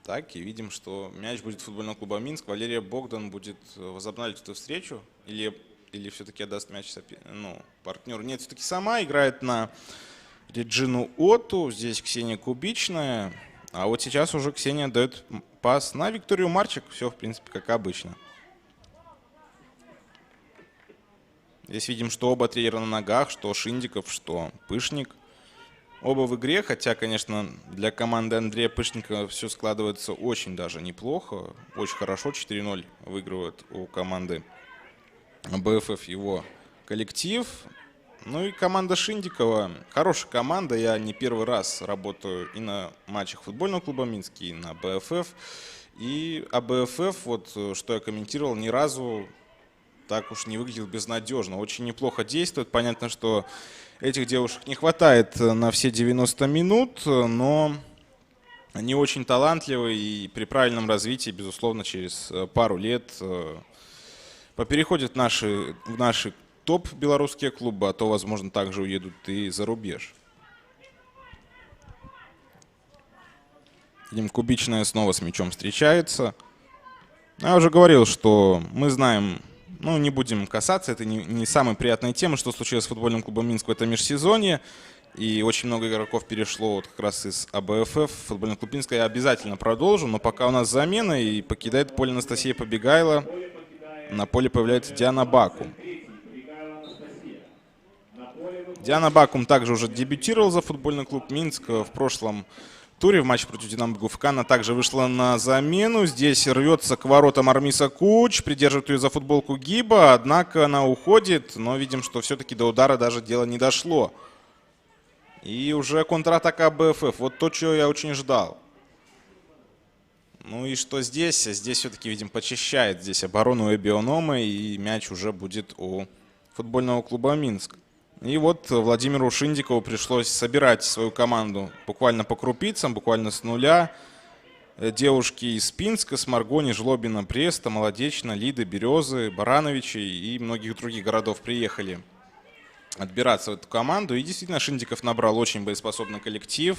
Так, и видим, что мяч будет футбольного клуба Минск. Валерия Богдан будет возобновлять эту встречу или все-таки отдаст мяч партнеру. Нет, все-таки сама играет на Реджину Оту. Здесь Ксения Кубичная. А вот сейчас уже Ксения дает пас на Викторию Марчик. Все, в принципе, как обычно. Здесь видим, что оба тренера на ногах, что Шиндиков, что Пышник. Оба в игре, хотя, конечно, для команды Андрея Пышника все складывается очень даже неплохо. Очень хорошо, 4-0 выигрывает у команды АБФФ его коллектив. Ну и команда Шиндикова. Хорошая команда. Я не первый раз работаю и на матчах футбольного клуба Минск, и на АБФФ. И АБФФ, вот что я комментировал, ни разу так уж не выглядел безнадежно. Очень неплохо действует. Понятно, что этих девушек не хватает на все 90 минут, но они очень талантливы. И при правильном развитии, безусловно, через пару лет попереходят в наши топ белорусские клубы, а то, возможно, также уедут и за рубеж. Видим, Кубичная снова с мячом встречается. Я уже говорил, что мы знаем, не будем касаться, это не самая приятная тема, что случилось с футбольным клубом Минск в этом межсезонье. И очень много игроков перешло вот как раз из АБФФ. Футбольный клуб Минск я обязательно продолжу, но пока у нас замена и покидает поле Анастасия Побегайла. На поле появляется Диана Бакум. Диана Бакум также уже дебютировала за футбольный клуб Минск в прошлом туре в матче против Динамо ГУФК. Она также вышла на замену. Здесь рвется к воротам Армиса Куч, придерживает ее за футболку Гиба, однако она уходит, но видим, что все-таки до удара даже дело не дошло. И уже контратака АБФФ. Вот то, чего я очень ждал. Ну и что здесь? Здесь все-таки, видим, почищает здесь оборону Эбиономы, и мяч уже будет у футбольного клуба Минск. И вот Владимиру Шиндикову пришлось собирать свою команду буквально по крупицам, буквально с нуля. Девушки из Пинска, Сморгони, Жлобина, Бреста, Молодечно, Лиды, Березы, Барановичи и многих других городов приехали отбираться в эту команду. И действительно Шиндиков набрал очень боеспособный коллектив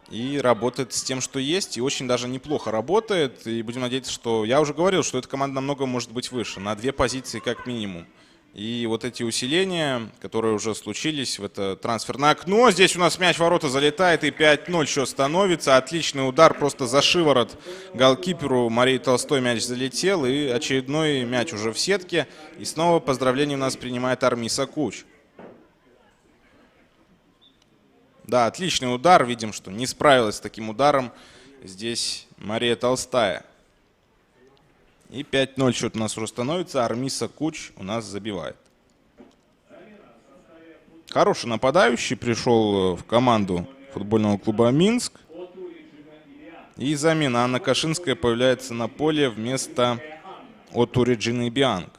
и работает с тем, что есть, и очень даже неплохо работает. И будем надеяться, что... Я уже говорил, что эта команда намного может быть выше, на 2 позиции как минимум. И вот эти усиления, которые уже случились в это трансферное окно. Здесь у нас мяч в ворота залетает, и 5-0 счет становится. Отличный удар просто за шиворот голкиперу Марии Толстой мяч залетел. И очередной мяч уже в сетке. И снова поздравление у нас принимает Армиса Куч. Да, отличный удар. Видим, что не справилась с таким ударом здесь Мария Толстая. И 5-0 счет у нас уже становится. Армиса Куч у нас забивает. Хороший нападающий пришел в команду футбольного клуба Минск. И замена Анна Кашинская появляется на поле вместо Оту Реджины Бианг.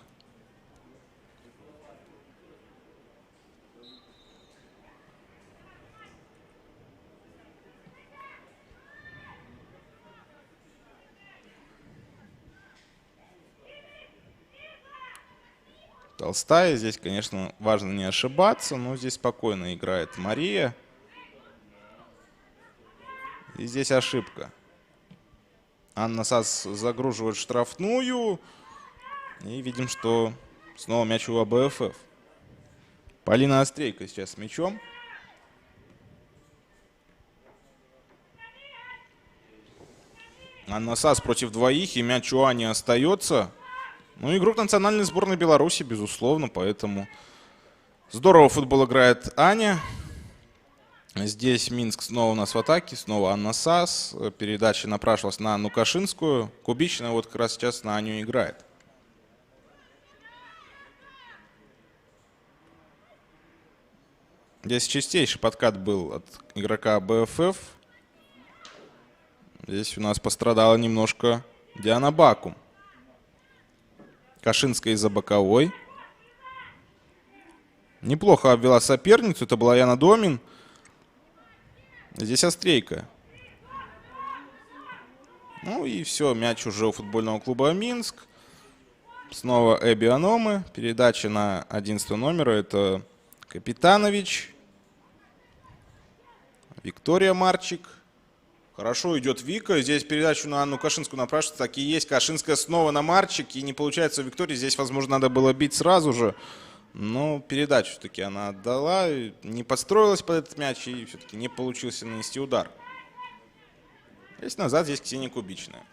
Толстая. Здесь, конечно, важно не ошибаться, но здесь спокойно играет Мария. И здесь ошибка. Анна Сас загруживает штрафную. И видим, что снова мяч у АБФФ. Полина Острейко сейчас с мячом. Анна Сас против двоих, и мяч у Ани остается. Ну, игрок национальной сборной Беларуси, безусловно, поэтому здорово футбол играет Аня. Здесь Минск снова у нас в атаке, снова Анна Сас. Передача напрашивалась на Анну Кашинскую. Кубичная вот как раз сейчас на Аню играет. Здесь чистейший подкат был от игрока БФФ. Здесь у нас пострадала немножко Диана Бакум. Кашинская из-за боковой. Неплохо обвела соперницу. Это была Яна Домин. Здесь Острейка. Ну и все, мяч уже у футбольного клуба Минск. Снова Эбби Аномы. Передача на 11 номера. Это Капитанович. Виктория Марчик. Хорошо идет Вика. Здесь передачу на Анну Кашинскую напрашивается. Так и есть. Кашинская снова на Марчик. И не получается у Виктории. Здесь, возможно, надо было бить сразу же. Но передачу все-таки она отдала. Не подстроилась под этот мяч. И все-таки не получился нанести удар. Здесь назад. Здесь Ксения Кубичная.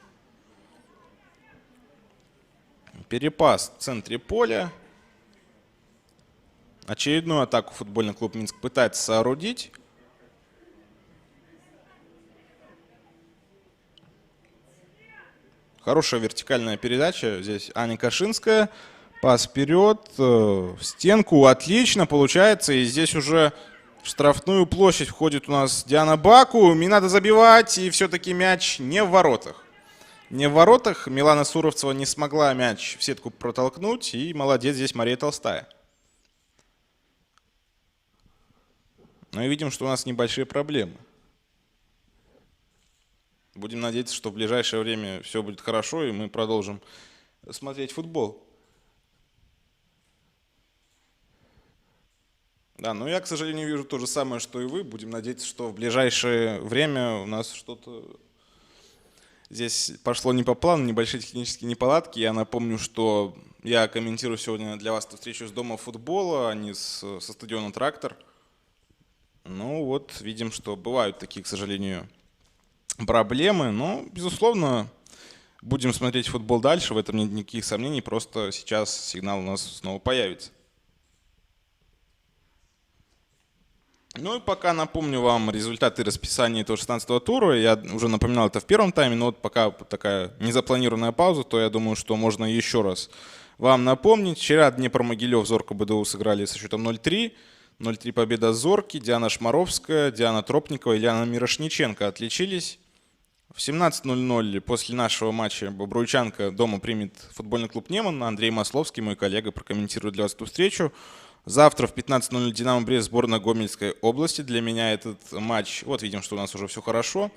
Перепас в центре поля. Очередную атаку футбольный клуб Минск пытается соорудить. Хорошая вертикальная передача. Здесь Аня Кашинская. Пас вперед. В стенку. Отлично получается. И здесь уже в штрафную площадь входит у нас Диана Баку. Не надо забивать. И все-таки мяч не в воротах. Не в воротах. Милана Суровцева не смогла мяч в сетку протолкнуть. И молодец здесь Мария Толстая. Ну и видим, что у нас небольшие проблемы. Будем надеяться, что в ближайшее время все будет хорошо, и мы продолжим смотреть футбол. Да, но я, к сожалению, вижу то же самое, что и вы. Будем надеяться, что в ближайшее время у нас что-то здесь пошло не по плану, небольшие технические неполадки. Я напомню, что я комментирую сегодня для вас эту встречу с Дома футбола, а не со стадиона «Трактор». Ну вот, видим, что бывают такие, к сожалению, проблемы, но, безусловно, будем смотреть футбол дальше, в этом нет никаких сомнений, просто сейчас сигнал у нас снова появится. Ну и пока напомню вам результаты расписания этого 16-го тура, я уже напоминал это в первом тайме, но вот пока такая незапланированная пауза, то я думаю, что можно еще раз вам напомнить. Вчера Днепр-Могилев, Зорко БДУ сыграли со счетом 0-3. 0-3 победа Зорки, Диана Шмаровская, Диана Тропникова и Ильяна Мирошниченко отличились. В 17:00 после нашего матча Бобруйчанка дома примет футбольный клуб «Неман». Андрей Масловский, мой коллега, прокомментирует для вас эту встречу. Завтра в 15:00 «Динамо Брест», сборная Гомельской области. Для меня этот матч, вот видим, что у нас уже все хорошо.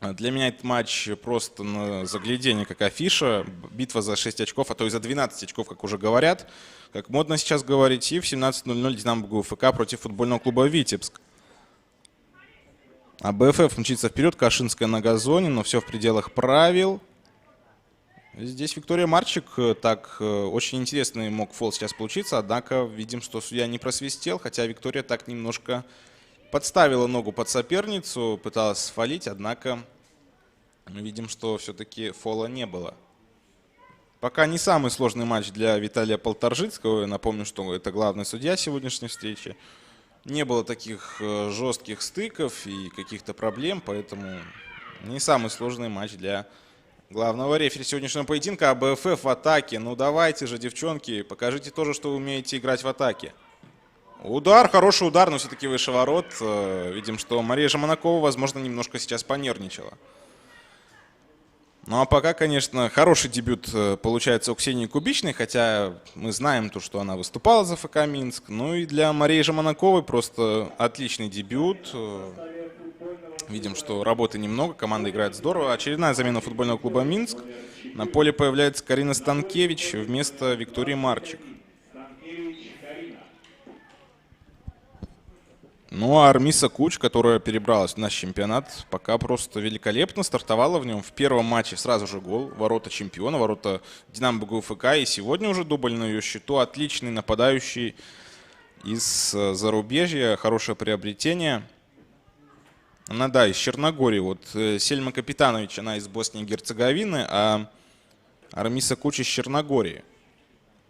Для меня этот матч просто на заглядение, как афиша. Битва за 6 очков, а то и за 12 очков, как уже говорят. Как модно сейчас говорить. И в 17:00 «Динамо ГУФК» против футбольного клуба «Витебск». А БФФ мчится вперед, Кашинская на газоне, но все в пределах правил. Здесь Виктория Марчик, так очень интересный мог фол сейчас получиться, однако видим, что судья не просвистел, хотя Виктория так немножко подставила ногу под соперницу, пыталась сфолить, однако мы видим, что все-таки фола не было. Пока не самый сложный матч для Виталия Полторжицкого, напомню, что это главный судья сегодняшней встречи. Не было таких жестких стыков и каких-то проблем, поэтому не самый сложный матч для главного рефери сегодняшнего поединка. А БФФ в атаке. Ну давайте же, девчонки, покажите тоже, что вы умеете играть в атаке. Удар, хороший удар, но все-таки выше ворот. Видим, что Мария Жаманакова, возможно, немножко сейчас понервничала. Ну а пока, конечно, хороший дебют получается у Ксении Кубичной, хотя мы знаем то, что она выступала за ФК Минск. Ну и для Марии Жаманаковой просто отличный дебют. Видим, что работы немного, команда играет здорово. Очередная замена футбольного клуба Минск. На поле появляется Карина Станкевич вместо Виктории Марчик. Ну а Армиса Куч, которая перебралась в наш чемпионат, пока просто великолепно стартовала в нем. В первом матче сразу же гол, ворота чемпиона, ворота Динамо ГУФК. И сегодня уже дубль на ее счету. Отличный нападающий из зарубежья, хорошее приобретение. Она, да, из Черногории. Вот Сельма Капитанович, она из Боснии и Герцеговины, а Армиса Куч из Черногории.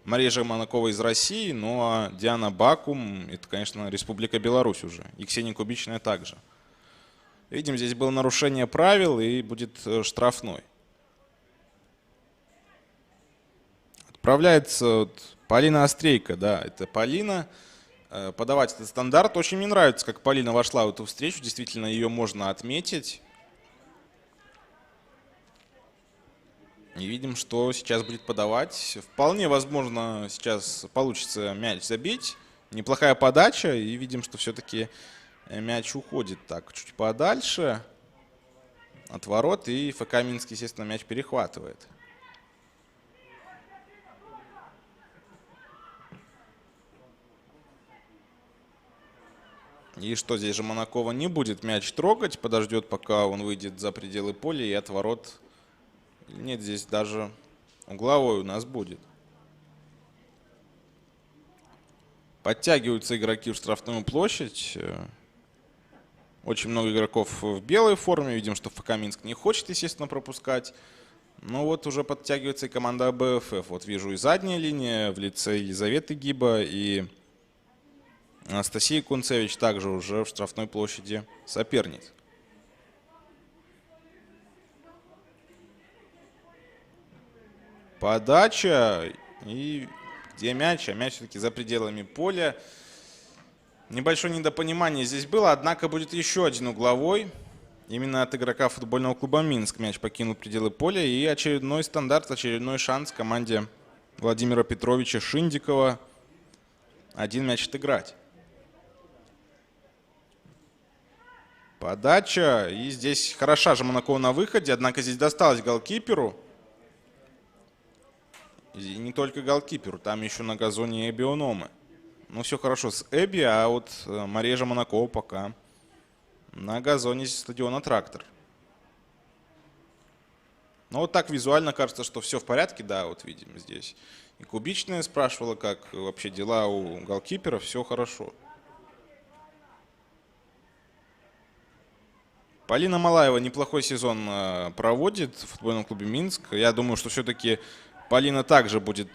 Мария Жаманакова из России, ну а Диана Бакум, это, конечно, Республика Беларусь уже. И Ксения Кубичная также. Видим, здесь было нарушение правил и будет штрафной. Отправляется вот Полина Острейко, да, это Полина. Подавать этот стандарт. Очень мне нравится, как Полина вошла в эту встречу. Действительно, ее можно отметить. И видим, что сейчас будет подавать. Вполне возможно, сейчас получится мяч забить. Неплохая подача. И видим, что все-таки мяч уходит так чуть подальше от ворот. И ФК Минск, естественно, мяч перехватывает. И что здесь же Жаманакова не будет мяч трогать, подождет, пока он выйдет за пределы поля и от ворот. Нет, здесь даже угловой у нас будет. Подтягиваются игроки в штрафную площадь. Очень много игроков в белой форме. Видим, что ФК Минск не хочет, естественно, пропускать. Но вот уже подтягивается и команда АБФФ. Вот вижу и задняя линия в лице Елизаветы Гиба, и Анастасия Кунцевич также уже в штрафной площади соперниц. Подача. И где мяч? А мяч все-таки за пределами поля. Небольшое недопонимание здесь было, однако будет еще один угловой. Именно от игрока футбольного клуба Минск мяч покинул пределы поля. И очередной стандарт, очередной шанс команде Владимира Петровича Шиндикова один мяч отыграть. Подача. И здесь хороша Жаманакова на выходе, однако здесь досталось голкиперу. И не только голкиперу, там еще на газоне Эбби Ономы. Ну, все хорошо с Эбби, а вот Мария Жаманакова пока на газоне стадиона «Трактор». Ну, вот так визуально кажется, что все в порядке. Да, вот видим здесь. И Кубичная спрашивала, как вообще дела у голкипера. Все хорошо. Полина Малаева неплохой сезон проводит в футбольном клубе Минск. Я думаю, что все-таки Полина также будет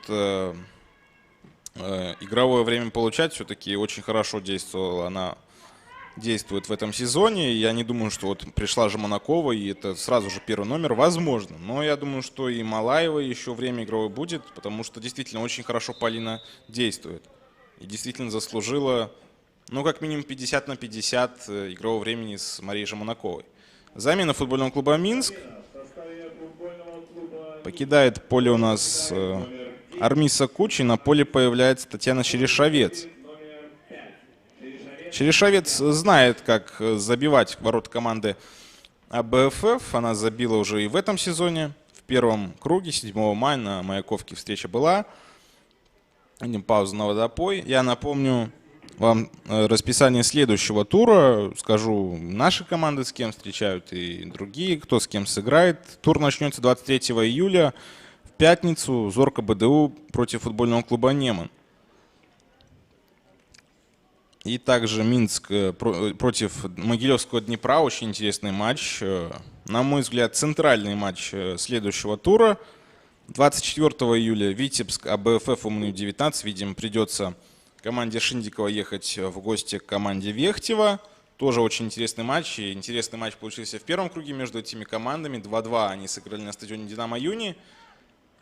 игровое время получать. Все-таки очень хорошо действовала она. Действует в этом сезоне. Я не думаю, что вот пришла Жаманакова, и это сразу же первый номер. Возможно. Но я думаю, что и Малаева еще время игровое будет, потому что действительно очень хорошо Полина действует. И действительно заслужила, ну, как минимум 50 на 50 игрового времени с Марией Жаманаковой. Замена футбольного клуба Минск. Покидает поле у нас Армиса Кучи. На поле появляется Татьяна Черешовец. Черешовец знает, как забивать ворот команды АБФФ. Она забила уже и в этом сезоне. В первом круге 7 мая на Маяковке встреча была. Идем паузу на водопой. Я напомню вам расписание следующего тура. Скажу, наши команды с кем встречают и другие, кто с кем сыграет. Тур начнется 23 июля в пятницу. Зорко БДУ против футбольного клуба Неман. И также Минск против Могилевского Днепра. Очень интересный матч. На мой взгляд, центральный матч следующего тура. 24 июля Витебск, АБФФ УМНУ-19. Видим, придется команде Шиндикова ехать в гости к команде Вехтева. Тоже очень интересный матч. И интересный матч получился в первом круге между этими командами. 2-2 они сыграли на стадионе «Динамо Юни».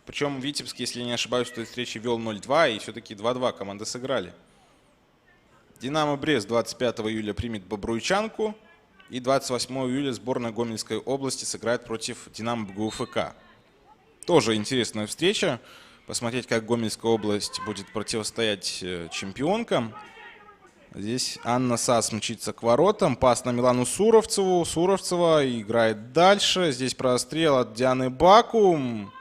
Причем Витебск, если я не ошибаюсь, в той встрече вел 0-2. И все-таки 2-2 команды сыграли. Динамо Брест 25 июля примет Бобруйчанку. И 28 июля сборная Гомельской области сыграет против Динамо БГУФК. Тоже интересная встреча. Посмотреть, как Гомельская область будет противостоять чемпионкам. Здесь Анна Сас мчится к воротам. Пас на Милану Суровцеву. Суровцева играет дальше. Здесь прострел от Дианы Бакум.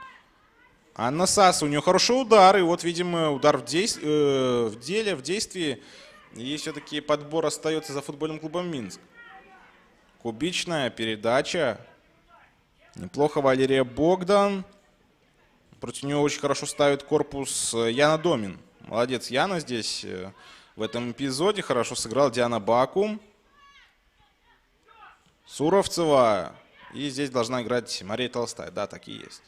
Анна Сас, у нее хороший удар. И вот, видимо, удар в действии. И все-таки подбор остается за футбольным клубом Минск. Кубичная передача. Неплохо Валерия Богдан. Против нее очень хорошо ставит корпус Яна Домин. Молодец Яна здесь в этом эпизоде. Хорошо сыграл Диана Бакум. Суровцева. И здесь должна играть Мария Толстая. Да, так и есть.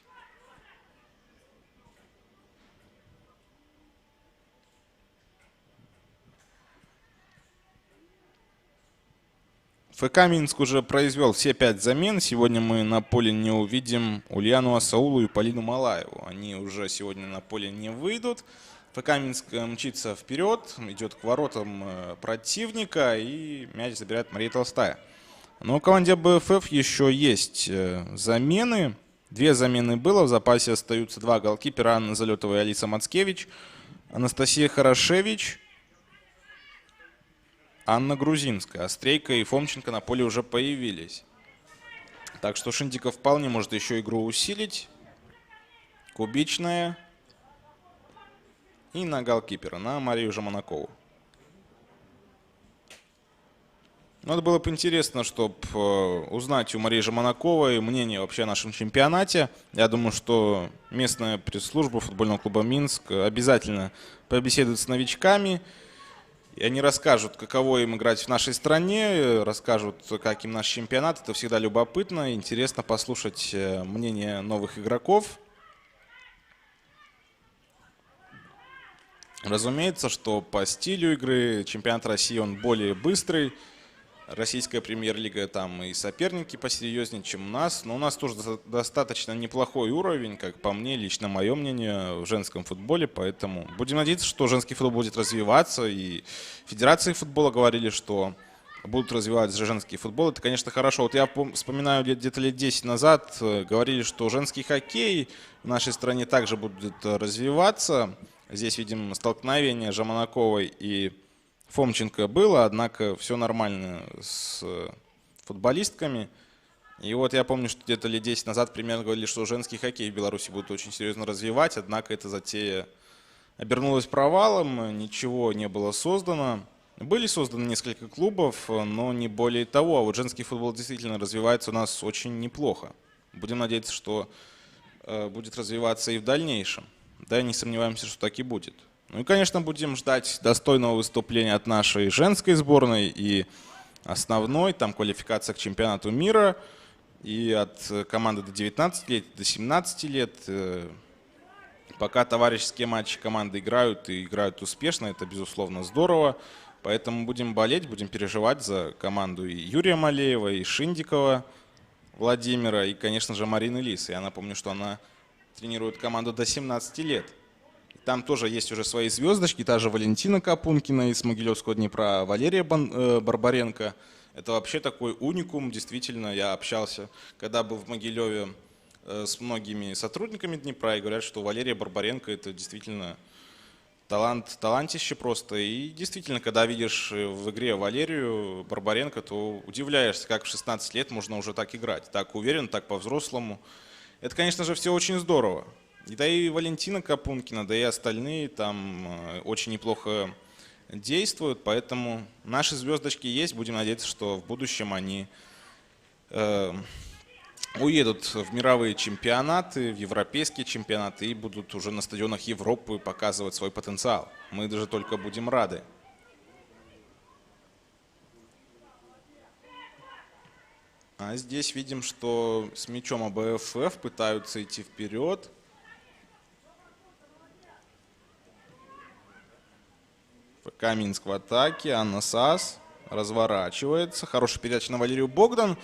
ФК Минск уже произвел все 5 замен. Сегодня мы на поле не увидим Ульяну Асаулу и Полину Малаеву. Они уже сегодня на поле не выйдут. ФК Минск мчится вперед, идет к воротам противника, и мяч забирает Мария Толстая. Но у команде АБФФ еще есть замены. 2 замены было, в запасе остаются 2 голкипера: Анна Залетова и Алиса Мацкевич, Анастасия Хорошевич, Анна Грузинская. Острейка и Фомченко на поле уже появились. Так что Шиндиков вполне может еще игру усилить. Кубичная. И на голкипера, на Марию Жаманакову. Это было бы интересно, чтобы узнать у Марии Жаманаковой мнение вообще о нашем чемпионате. Я думаю, что местная пресс-служба футбольного клуба Минск обязательно побеседует с новичками. И они расскажут, каково им играть в нашей стране, расскажут, как им наш чемпионат. Это всегда любопытно, интересно послушать мнение новых игроков. Разумеется, что по стилю игры чемпионат России он более быстрый. Российская премьер-лига, там и соперники посерьезнее, чем у нас. Но у нас тоже достаточно неплохой уровень, как по мне, лично мое мнение, в женском футболе. Поэтому будем надеяться, что женский футбол будет развиваться. И федерации футбола говорили, что будут развивать женский футбол. Это, конечно, хорошо. Вот я вспоминаю, где-то лет 10 назад говорили, что женский хоккей в нашей стране также будет развиваться. Здесь видим столкновение Жаманаковой и Фомченко было, однако все нормально с футболистками. И вот я помню, что где-то лет 10 назад примерно говорили, что женский хоккей в Беларуси будут очень серьезно развивать, однако эта затея обернулась провалом, ничего не было создано. Были созданы несколько клубов, но не более того. А вот женский футбол действительно развивается у нас очень неплохо. Будем надеяться, что будет развиваться и в дальнейшем. Да, не сомневаемся, что так и будет. Ну и, конечно, будем ждать достойного выступления от нашей женской сборной и основной, там квалификация к чемпионату мира, и от команды до 19 лет, до 17 лет. Пока товарищеские матчи команды играют и играют успешно, это, безусловно, здорово. Поэтому будем болеть, будем переживать за команду и Юрия Малеева, и Шиндикова Владимира, и, конечно же, Марины Лис. Я напомню, что она тренирует команду до 17 лет. Там тоже есть уже свои звездочки, та же Валентина Капункина из Могилевского Днепра, Валерия Барбаренко. Это вообще такой уникум, действительно. Я общался, когда был в Могилеве, с многими сотрудниками Днепра, и говорят, что Валерия Барбаренко — это действительно талантище просто. И действительно, когда видишь в игре Валерию Барбаренко, то удивляешься, как в 16 лет можно уже так играть. Так уверенно, так по-взрослому. Это, конечно же, все очень здорово. И да и Валентина Капункина, да и остальные там очень неплохо действуют, поэтому наши звездочки есть. Будем надеяться, что в будущем они уедут в мировые чемпионаты, в европейские чемпионаты и будут уже на стадионах Европы показывать свой потенциал. Мы даже только будем рады. А здесь видим, что с мячом АБФФ пытаются идти вперед. ФК Минск в атаке. Анна Сас разворачивается. Хорошая передача на Валерию Богдан.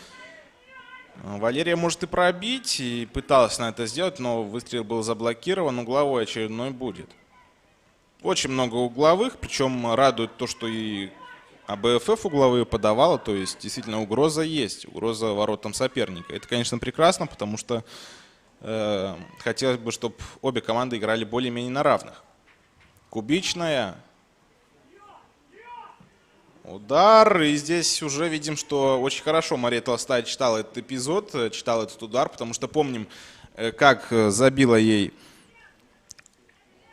Валерия может и пробить, и пыталась на это сделать, но выстрел был заблокирован. Угловой очередной будет. Очень много угловых, причем радует то, что и АБФФ угловые подавала, то есть действительно угроза есть, угроза воротам соперника. Это, конечно, прекрасно, потому что хотелось бы, чтобы обе команды играли более-менее на равных. Кубичная. Удар, и здесь уже видим, что очень хорошо Мария Толстая читала этот эпизод, читала этот удар, потому что помним, как забила ей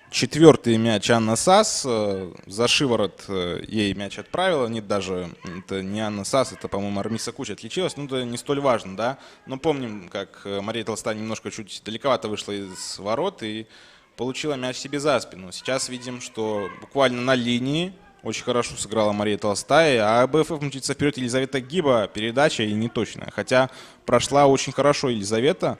4-й мяч Анна Сас, за шиворот ей мяч отправила, нет, даже это не Анна Сас, это, по-моему, Армиса Куч отличилась, ну это не столь важно, да, но помним, как Мария Толстая немножко чуть далековато вышла из ворот и получила мяч себе за спину. Сейчас видим, что буквально на линии очень хорошо сыграла Мария Толстая, а АБФФ мчится вперед. Елизавета Гиба, передача и неточная. Хотя прошла очень хорошо Елизавета.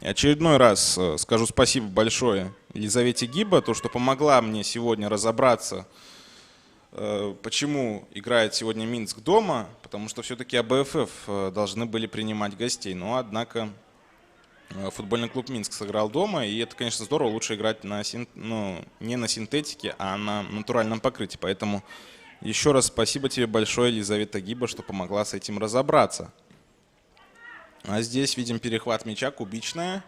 И очередной раз скажу спасибо большое Елизавете Гиба, то, что помогла мне сегодня разобраться почему играет сегодня Минск дома, потому что все-таки АБФФ должны были принимать гостей. Но, однако, футбольный клуб Минск сыграл дома, и это, конечно, здорово. Лучше играть не на синтетике, а на натуральном покрытии. Поэтому еще раз спасибо тебе большое, Елизавета Гиба, что помогла с этим разобраться. А здесь видим перехват мяча, кубичная.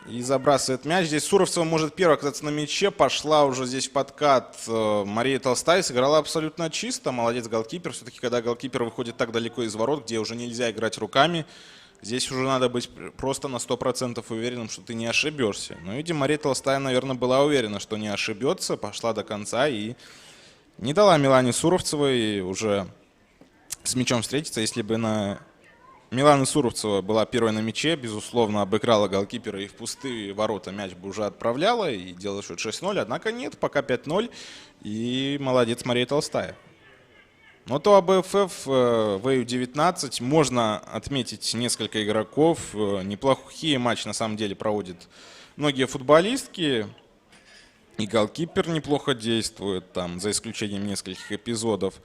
И забрасывает мяч. Здесь Суровцева может первая оказаться на мяче. Пошла уже здесь в подкат Мария Толстая. Сыграла абсолютно чисто. Молодец голкипер. Все-таки, когда голкипер выходит так далеко из ворот, где уже нельзя играть руками, здесь уже надо быть просто на 100% уверенным, что ты не ошибешься. Но, видимо, Мария Толстая, наверное, была уверена, что не ошибется. Пошла до конца и не дала Милане Суровцевой уже с мячом встретиться. Если бы Милана Суровцева была первой на мяче, безусловно, обыграла голкипера и в пустые ворота мяч бы уже отправляла и делала счет 6-0. Однако нет, пока 5-0. И молодец Мария Толстая. Но то АБФФ в EU-19 можно отметить несколько игроков. Неплохие матчи на самом деле проводят многие футболистки. И голкипер неплохо действует, там, за исключением нескольких эпизодов.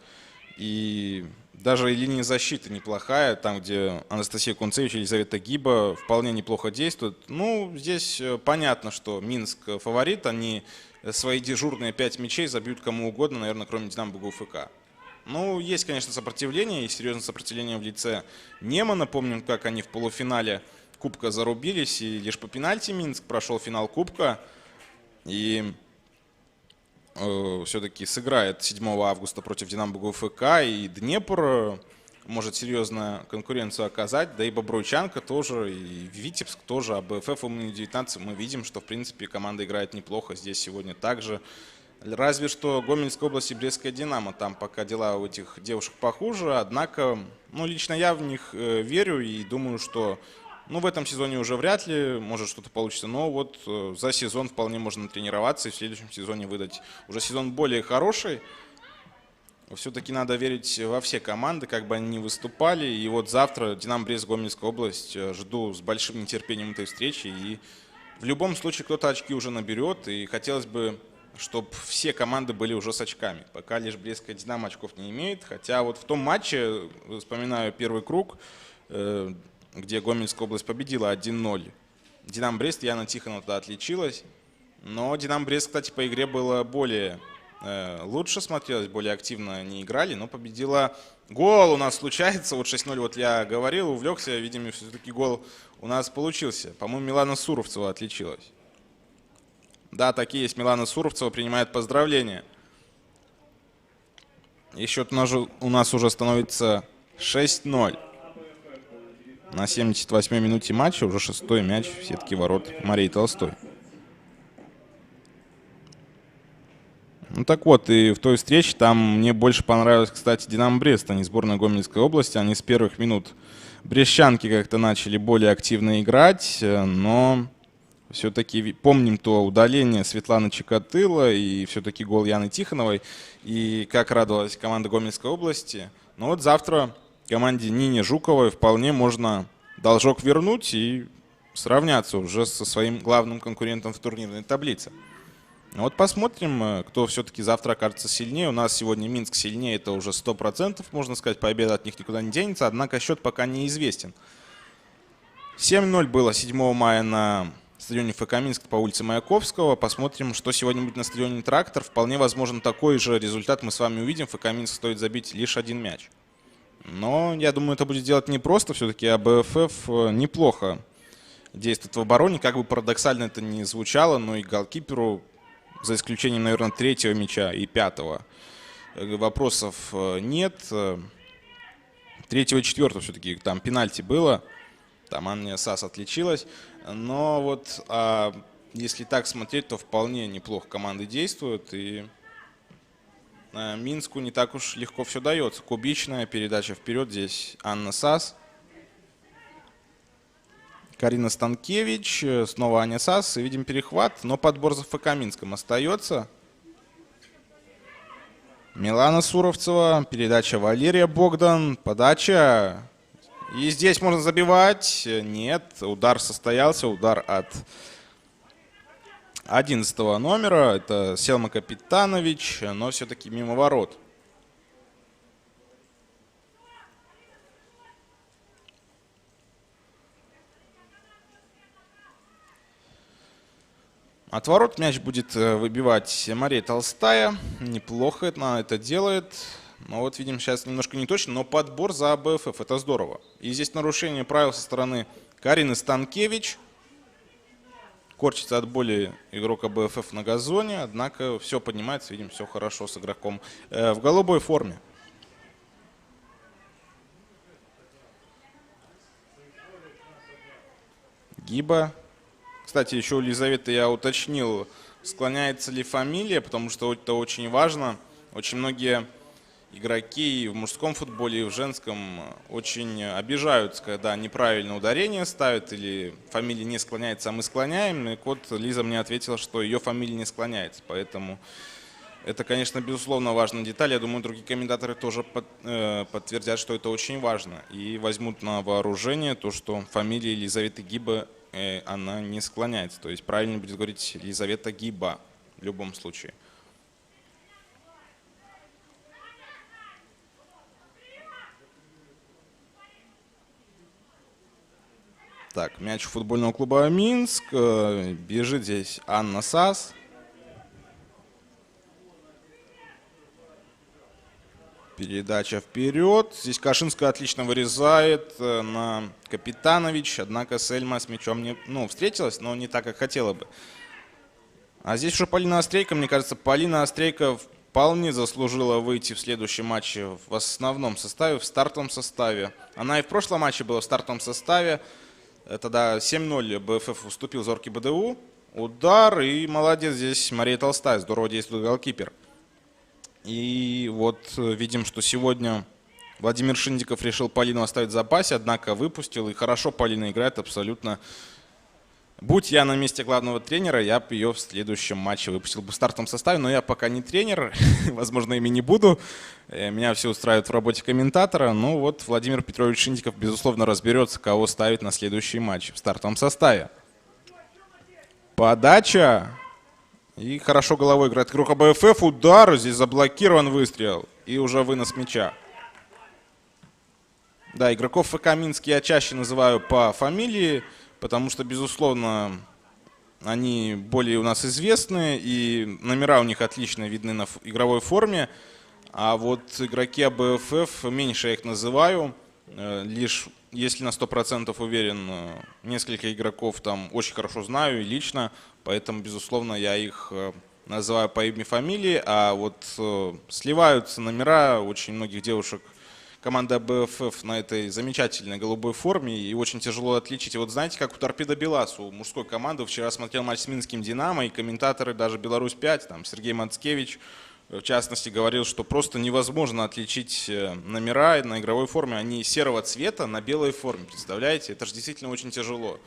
И даже и линия защиты неплохая, там, где Анастасия Кунцевич и Елизавета Гиба вполне неплохо действуют. Ну, здесь понятно, что Минск фаворит, они свои дежурные 5 мячей забьют кому угодно, наверное, кроме Динамо БГУФК. Ну, есть, конечно, сопротивление, и серьезное сопротивление в лице Немана. Помним, как они в полуфинале Кубка зарубились, и лишь по пенальти Минск прошел финал Кубка. И все-таки сыграет 7 августа против Динамо БГУФК, и Днепр может серьезную конкуренцию оказать, да и Бобруйчанка тоже, и Витебск тоже, а АБФФ У-19 мы видим, что в принципе команда играет неплохо здесь сегодня также. Разве что Гомельская область и Брестская Динамо, там пока дела у этих девушек похуже, однако, ну, лично я в них верю и думаю, что в этом сезоне уже вряд ли, может что-то получится, но вот за сезон вполне можно тренироваться и в следующем сезоне выдать уже сезон более хороший. Все-таки надо верить во все команды, как бы они ни выступали. И вот завтра Динамо Брест, Гомельская область, жду с большим нетерпением этой встречи. И в любом случае кто-то очки уже наберет, и хотелось бы, чтобы все команды были уже с очками. Пока лишь Брестская Динамо очков не имеет, хотя вот в том матче, вспоминаю первый круг, где Гомельская область победила 1-0. Динамо Брест, Яна Тихонова тогда отличилась. Но Динамо Брест, кстати, по игре было более лучше смотрелось, более активно не играли, но победила. Гол у нас случается, вот 6-0, вот я говорил, увлекся, видимо, все-таки гол у нас получился. По-моему, Милана Суровцева отличилась. Да, такие есть, Милана Суровцева принимает поздравления. И счет у нас уже становится 6-0. На 78-й минуте матча уже 6-й мяч в сетке ворот Марии Толстой. Ну так вот, и в той встрече там мне больше понравилось, кстати, Динамо Брест, а не сборная Гомельской области. Они с первых минут брестчанки как-то начали более активно играть, но все-таки помним то удаление Светланы Чикатыло и все-таки гол Яны Тихоновой. И как радовалась команда Гомельской области. Но вот завтра команде Нине Жуковой вполне можно должок вернуть и сравняться уже со своим главным конкурентом в турнирной таблице. Вот посмотрим, кто все-таки завтра окажется сильнее. У нас сегодня Минск сильнее, это уже 100%, можно сказать, победа от них никуда не денется, однако счет пока неизвестен. 7-0 было 7 мая на стадионе ФК Минск по улице Маяковского. Посмотрим, что сегодня будет на стадионе Трактор. Вполне возможно, такой же результат мы с вами увидим. ФК Минск стоит забить лишь 1 мяч. Но я думаю, это будет делать непросто. Все-таки АБФФ неплохо действует в обороне. Как бы парадоксально это ни звучало, но и голкиперу, за исключением, наверное, 3-го мяча и 5-го, вопросов нет. 3-го и 4-го все-таки там пенальти было. Там Анна Сас отличилась. Но вот если так смотреть, то вполне неплохо команды действуют. И Минску не так уж легко все дается. Кубичная передача вперед. Здесь Анна Сас. Карина Станкевич, снова Аня Сас, и видим перехват, но подбор за ФК Минском остается. Милана Суровцева, передача Валерия Богдан, подача. И здесь можно забивать. Нет, удар состоялся, удар от 11 номера. Это Селма Капитанович, но все-таки мимо ворот. От ворот мяч будет выбивать Мария Толстая. Неплохо она это делает. Но вот видим сейчас немножко не точно, но подбор за АБФФ. Это здорово. И здесь нарушение правил со стороны Карины Станкевич. Корчится от боли игрок АБФФ на газоне. Однако все поднимается. Видим, все хорошо с игроком в голубой форме. Гиба. Кстати, еще у Елизаветы я уточнил, склоняется ли фамилия, потому что это очень важно. Очень многие игроки и в мужском футболе, и в женском очень обижаются, когда неправильно ударение ставят или фамилия не склоняется, а мы склоняем. И вот Лиза мне ответила, что ее фамилия не склоняется. Поэтому это, конечно, безусловно важная деталь. Я думаю, другие комментаторы тоже подтвердят, что это очень важно. И возьмут на вооружение то, что фамилия Елизаветы Гиба она не склоняется. То есть правильно будет говорить Елизавета Гиба в любом случае. Так, мяч у футбольного клуба Минск. Бежит здесь Анна Сас. Передача вперед. Здесь Кашинская отлично вырезает на Капитанович. Однако Сельма с мячом не, встретилась, но не так, как хотела бы. А здесь уже Полина Острейко. Мне кажется, Полина Острейко вполне заслужила выйти в следующем матче в основном составе, в стартовом составе. Она и в прошлом матче была в стартовом составе. Тогда 7-0 БФФ уступил Зорке БДУ. Удар. И молодец здесь Мария Толстая. Здорово действует голкипер. И вот видим, что сегодня Владимир Шиндиков решил Полину оставить в запасе, однако выпустил. И хорошо Полина играет абсолютно. Будь я на месте главного тренера, я бы ее в следующем матче выпустил бы в стартовом составе. Но я пока не тренер, возможно, ими не буду. Меня все устраивает в работе комментатора. Ну вот Владимир Петрович Шиндиков, безусловно, разберется, кого ставить на следующий матч в стартовом составе. Подача. И хорошо головой играет игрок АБФФ. Удар. Здесь заблокирован выстрел. И уже вынос мяча. Да, игроков ФК Минск я чаще называю по фамилии, потому что, безусловно, они более у нас известны. И номера у них отлично видны на игровой форме. А вот игроки АБФФ, меньше я их называю. Лишь, если на 100% уверен, несколько игроков там очень хорошо знаю и лично. Поэтому, безусловно, я их называю по имени, фамилии. А вот сливаются номера очень многих девушек команды АБФФ на этой замечательной голубой форме. И очень тяжело отличить. И вот знаете, как у Торпедо Белас, у мужской команды. Вчера смотрел матч с Минским Динамо, и комментаторы даже Беларусь-5, там Сергей Мацкевич, в частности, говорил, что просто невозможно отличить номера на игровой форме. Они серого цвета на белой форме. Представляете? Это же действительно очень тяжело.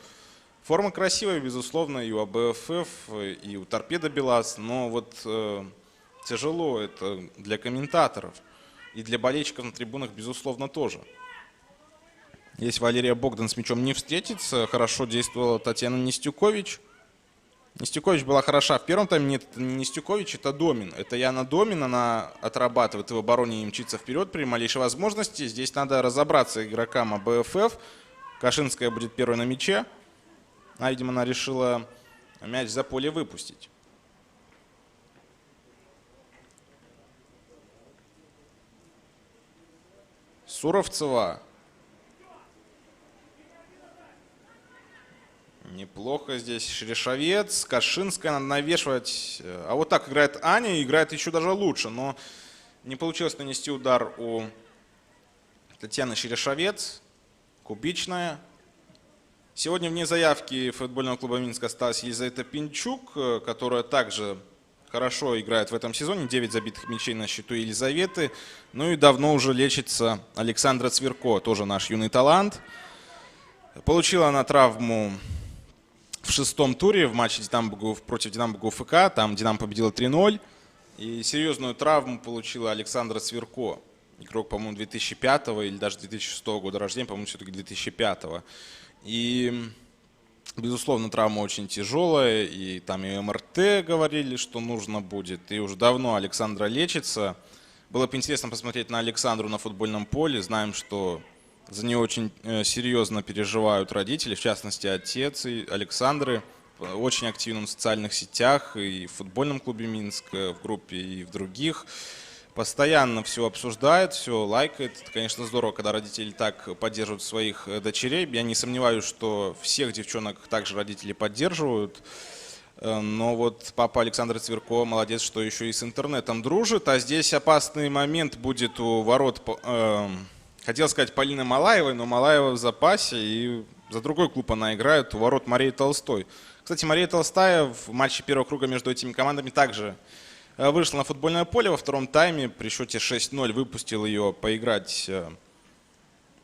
Форма красивая, безусловно, и у АБФФ, и у Торпедо Белас. Но вот тяжело это для комментаторов. И для болельщиков на трибунах, безусловно, тоже. Здесь Валерия Богдан с мячом не встретится. Хорошо действовала Татьяна Нестюкович. Нестюкович была хороша в первом тайме. Нет, это не Нестюкович, это Домин. Это Яна Домин, она отрабатывает и в обороне и мчится вперед при малейшей возможности. Здесь надо разобраться игрокам АБФФ. Кашинская будет первой на мяче. А, видимо, она решила мяч за поле выпустить. Суровцева. Неплохо здесь Шерешовец. Кашинская надо навешивать. А вот так играет Аня, и играет еще даже лучше. Но не получилось нанести удар у Татьяны Шерешовец. Кубичная. Сегодня вне заявки футбольного клуба Минск осталась Елизавета Пинчук, которая также хорошо играет в этом сезоне. 9 забитых мячей на счету Елизаветы. Ну и давно уже лечится Александра Цверко, тоже наш юный талант. Получила она травму в 6-м туре в матче против Динамо ГУФК. Там Динамо победила 3-0. И серьезную травму получила Александра Цверко. Игрок, по-моему, 2005 или даже 2006 года рождения, по-моему, все-таки 2005. И Безусловно, травма очень тяжелая, и там и МРТ говорили, что нужно будет, и уже давно Александра лечится. Было бы интересно посмотреть на Александру на футбольном поле. Знаем, что за нее очень серьезно переживают родители, в частности отец и Александры. Очень активен в социальных сетях и в футбольном клубе Минск, в группе и в других. Постоянно все обсуждает, все лайкает. Это, конечно, здорово, когда родители так поддерживают своих дочерей. Я не сомневаюсь, что всех девчонок также родители поддерживают. Но вот папа Александр Цверко молодец, что еще и с интернетом дружит. А здесь опасный момент будет у ворот, хотел сказать, Полины Малаевой, но Малаева в запасе. И за другой клуб она играет, у ворот Марии Толстой. Кстати, Мария Толстая в матче первого круга между этими командами также вышла на футбольное поле во втором тайме. При счете 6-0 выпустил ее поиграть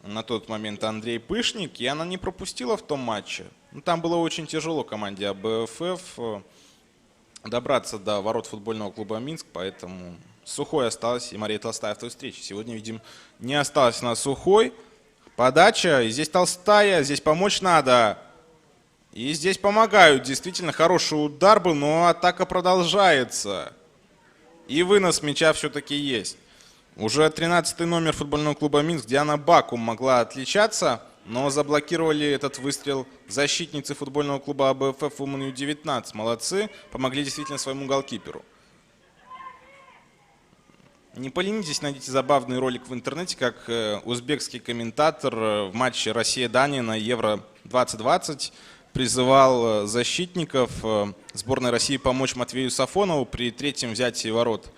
на тот момент Андрей Пышник. И она не пропустила в том матче. Там было очень тяжело команде АБФФ добраться до ворот футбольного клуба Минск. Поэтому Сухой осталась и Мария Толстая в той встрече. Сегодня, видим, не осталась на Сухой. Подача. И здесь Толстая. Здесь помочь надо. И здесь помогают. Действительно хороший удар был, но атака продолжается. И вынос мяча все-таки есть. Уже 13-й номер футбольного клуба Минск Диана Бакум могла отличаться, но заблокировали этот выстрел защитницы футбольного клуба АБФФ Women U19. Молодцы, помогли действительно своему голкиперу. Не поленитесь, найдите забавный ролик в интернете, как узбекский комментатор в матче Россия-Дания на Евро-2020 призывал защитников сборной России помочь Матвею Сафонову при третьем взятии ворот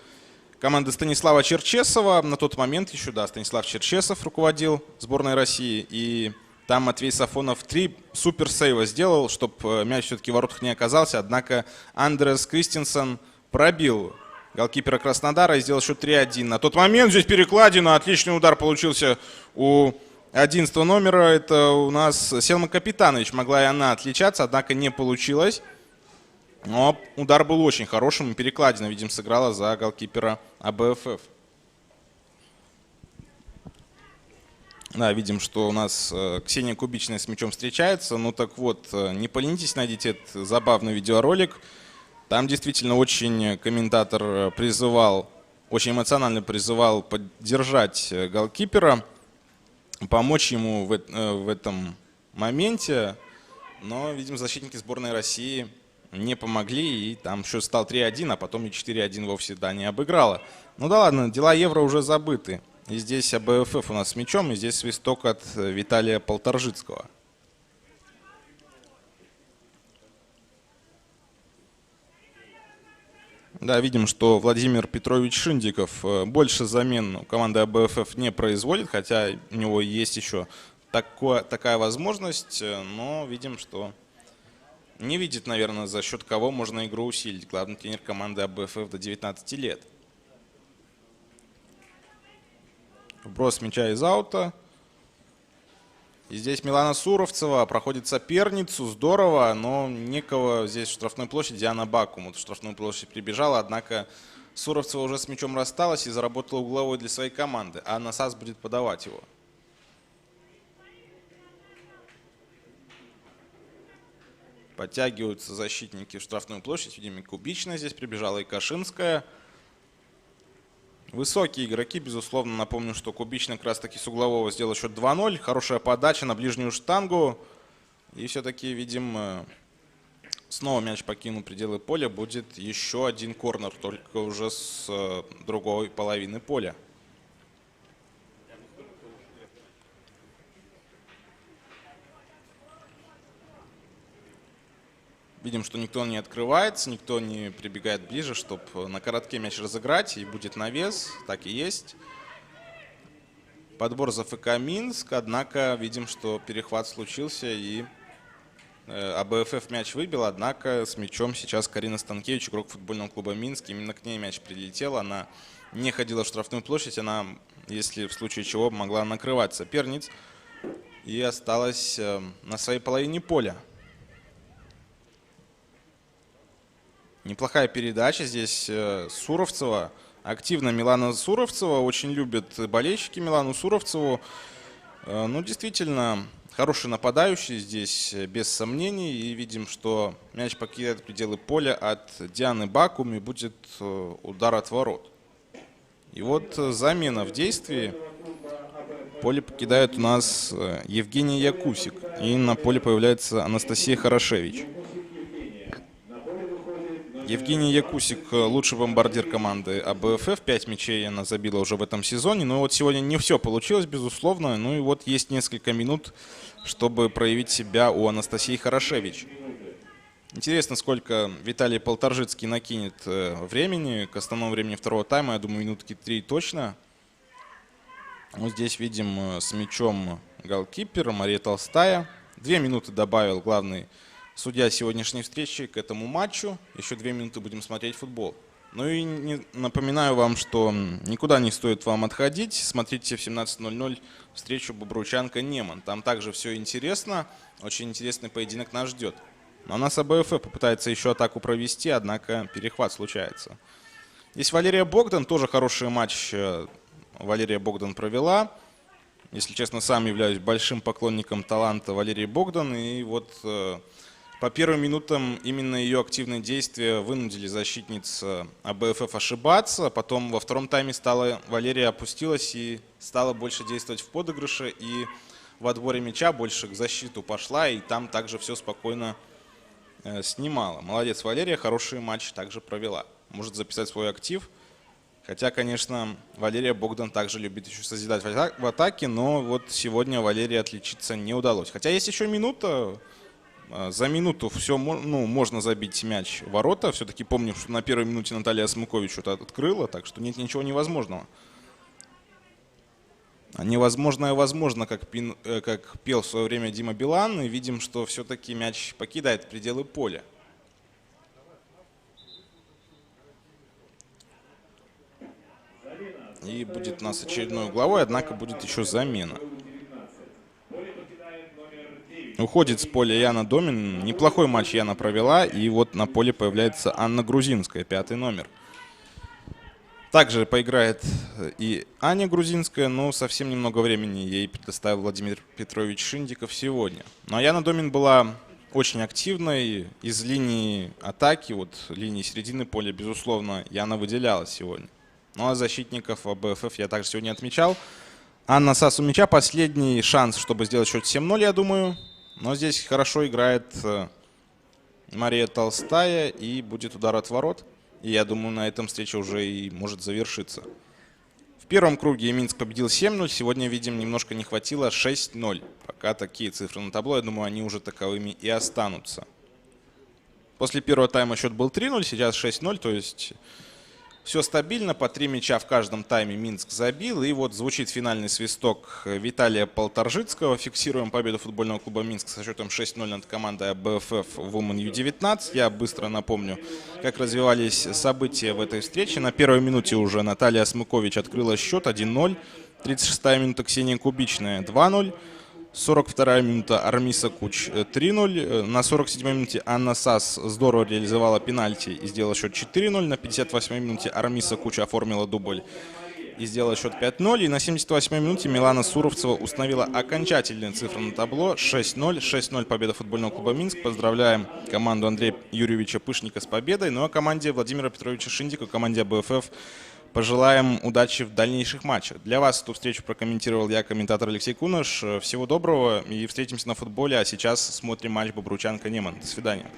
команды Станислава Черчесова. На тот момент еще, да, Станислав Черчесов руководил сборной России. И там Матвей Сафонов 3 суперсейва сделал, чтобы мяч все-таки в воротах не оказался. Однако Андреас Кристенсен пробил голкипера Краснодара и сделал счет 3-1. На тот момент здесь перекладина, отличный удар получился у 11 номера. Это у нас Селма Капитанович. Могла и она отличаться, однако не получилось. Но удар был очень хорошим. Перекладина, видим, сыграла за голкипера АБФФ. Да, видим, что у нас Ксения Кубичная с мячом встречается. Ну так вот, не поленитесь, найдите этот забавный видеоролик. Там действительно очень комментатор призывал, очень эмоционально призывал поддержать голкипера, помочь ему в этом моменте. Но, видимо, защитники сборной России не помогли, и там счет стал 3-1, а потом и 4-1 вовсе Дания обыграла. Ну да ладно, дела Евро уже забыты. И здесь АБФФ у нас с мячом, и здесь свисток от Виталия Полторжицкого. Да, видим, что Владимир Петрович Шиндиков больше замен у команды АБФФ не производит, хотя у него есть еще такая возможность, но видим, что не видит, наверное, за счет кого можно игру усилить. Главный тренер команды АБФФ до 19 лет. Вброс мяча из аута. И здесь Милана Суровцева проходит соперницу. Здорово, но никого здесь в штрафной площади. Диана Бакум в штрафную площадь прибежала, однако Суровцева уже с мячом рассталась и заработала угловой для своей команды. А Насас будет подавать его. Подтягиваются защитники в штрафную площадь. Видим, и Кубичная здесь прибежала, и Кашинская. Высокие игроки, безусловно. Напомню, что Кубичная как раз таки с углового сделал счет 2-0. Хорошая подача на ближнюю штангу. И все-таки, видим, снова мяч покинул пределы поля. Будет еще один корнер, только уже с другой половины поля. Видим, что никто не открывается, никто не прибегает ближе, чтобы на коротке мяч разыграть, и будет навес. Так и есть. Подбор за ФК Минск, однако видим, что перехват случился, и АБФФ мяч выбил, однако с мячом сейчас Карина Станкевич, игрок футбольного клуба Минск. Именно к ней мяч прилетел, она не ходила в штрафную площадь, она, если в случае чего, могла накрывать соперниц и осталась на своей половине поля. Неплохая передача здесь Суровцева. Активно Милана Суровцева. Очень любят болельщики Милану Суровцеву. Ну, действительно, хороший нападающий здесь, без сомнений. И видим, что мяч покидает пределы поля от Дианы Бакуми, будет удар от ворот. И вот замена в действии. Поле покидает у нас Евгений Якусик. И на поле появляется Анастасия Хорошевич. Евгений Якусик лучший бомбардир команды АБФФ. 5 мячей она забила уже в этом сезоне. Но вот сегодня не все получилось, безусловно. Ну и вот есть несколько минут, чтобы проявить себя у Анастасии Хорошевич. Интересно, сколько Виталий Полторжицкий накинет времени к основному времени второго тайма. Я думаю, минутки 3 точно. Вот здесь видим с мячом голкипер Мария Толстая. 2 минуты добавил главный судья сегодняшней встречи к этому матчу. Еще 2 минуты будем смотреть футбол. Ну и напоминаю вам, что никуда не стоит вам отходить. Смотрите в 17:00 встречу Бобручанка-Неман. Там также все интересно. Очень интересный поединок нас ждет. Но у нас АБФ попытается еще атаку провести, однако перехват случается. Здесь Валерия Богдан. Тоже хороший матч Валерия Богдан провела. Если честно, сам являюсь большим поклонником таланта Валерии Богдан. И вот по первым минутам именно ее активные действия вынудили защитниц АБФФ ошибаться. Потом во втором тайме Валерия опустилась и стала больше действовать в подыгрыше. И в отборе мяча больше к защиту пошла. И там также все спокойно снимала. Молодец Валерия, хороший матч также провела. Может записать свой актив. Хотя, конечно, Валерия Богдан также любит еще созидать в атаке. Но вот сегодня Валерии отличиться не удалось. Хотя есть еще минута. За минуту все можно забить мяч в ворота. Все-таки помню, что на первой минуте Наталья Смыкович что-то открыла, так что нет ничего невозможного. А невозможное возможно, как пел в свое время Дима Билан. И видим, что все-таки мяч покидает пределы поля. И будет у нас очередной угловой, однако будет еще замена. Уходит с поля Яна Домин. Неплохой матч Яна провела. И вот на поле появляется Анна Грузинская, 5-й номер. Также поиграет и Аня Грузинская, но совсем немного времени ей предоставил Владимир Петрович Шиндиков сегодня. Но Яна Домин была очень активной. Из линии атаки, вот линии середины поля, безусловно, Яна выделялась сегодня. Ну а защитников АБФФ я также сегодня отмечал. Анна Сас у мяча. Последний шанс, чтобы сделать счет 7:0, я думаю. Но здесь хорошо играет Мария Толстая, и будет удар от ворот. И я думаю, на этом встреча уже и может завершиться. В первом круге Минск победил 7:0. Сегодня, видим, немножко не хватило 6:0. Пока такие цифры на табло, я думаю, они уже таковыми и останутся. После первого тайма счет был 3:0, сейчас 6:0, то есть все стабильно, по 3 мяча в каждом тайме Минск забил. И вот звучит финальный свисток Виталия Полторжицкого. Фиксируем победу футбольного клуба Минск со счетом 6:0 над командой АБФФ Women U19. Я быстро напомню, как развивались события в этой встрече. На первой минуте уже Наталья Смыкович открыла счет 1:0. 36-я минута Ксения Кубичная 2:0. 42-я минута Армиса Куч 3:0. На 47-й минуте Анна Сас здорово реализовала пенальти и сделала счет 4:0. На 58-й минуте Армиса Куч оформила дубль и сделала счет 5:0. И на 78-й минуте Милана Суровцева установила окончательные цифры на табло 6:0. 6:0 победа футбольного клуба Минск. Поздравляем команду Андрея Юрьевича Пышника с победой. Ну а команде Владимира Петровича Шиндика, команде АБФФ, пожелаем удачи в дальнейших матчах. Для вас эту встречу прокомментировал я, комментатор Алексей Куныш. Всего доброго и встретимся на футболе. А сейчас смотрим матч Бобручанка-Неман. До свидания.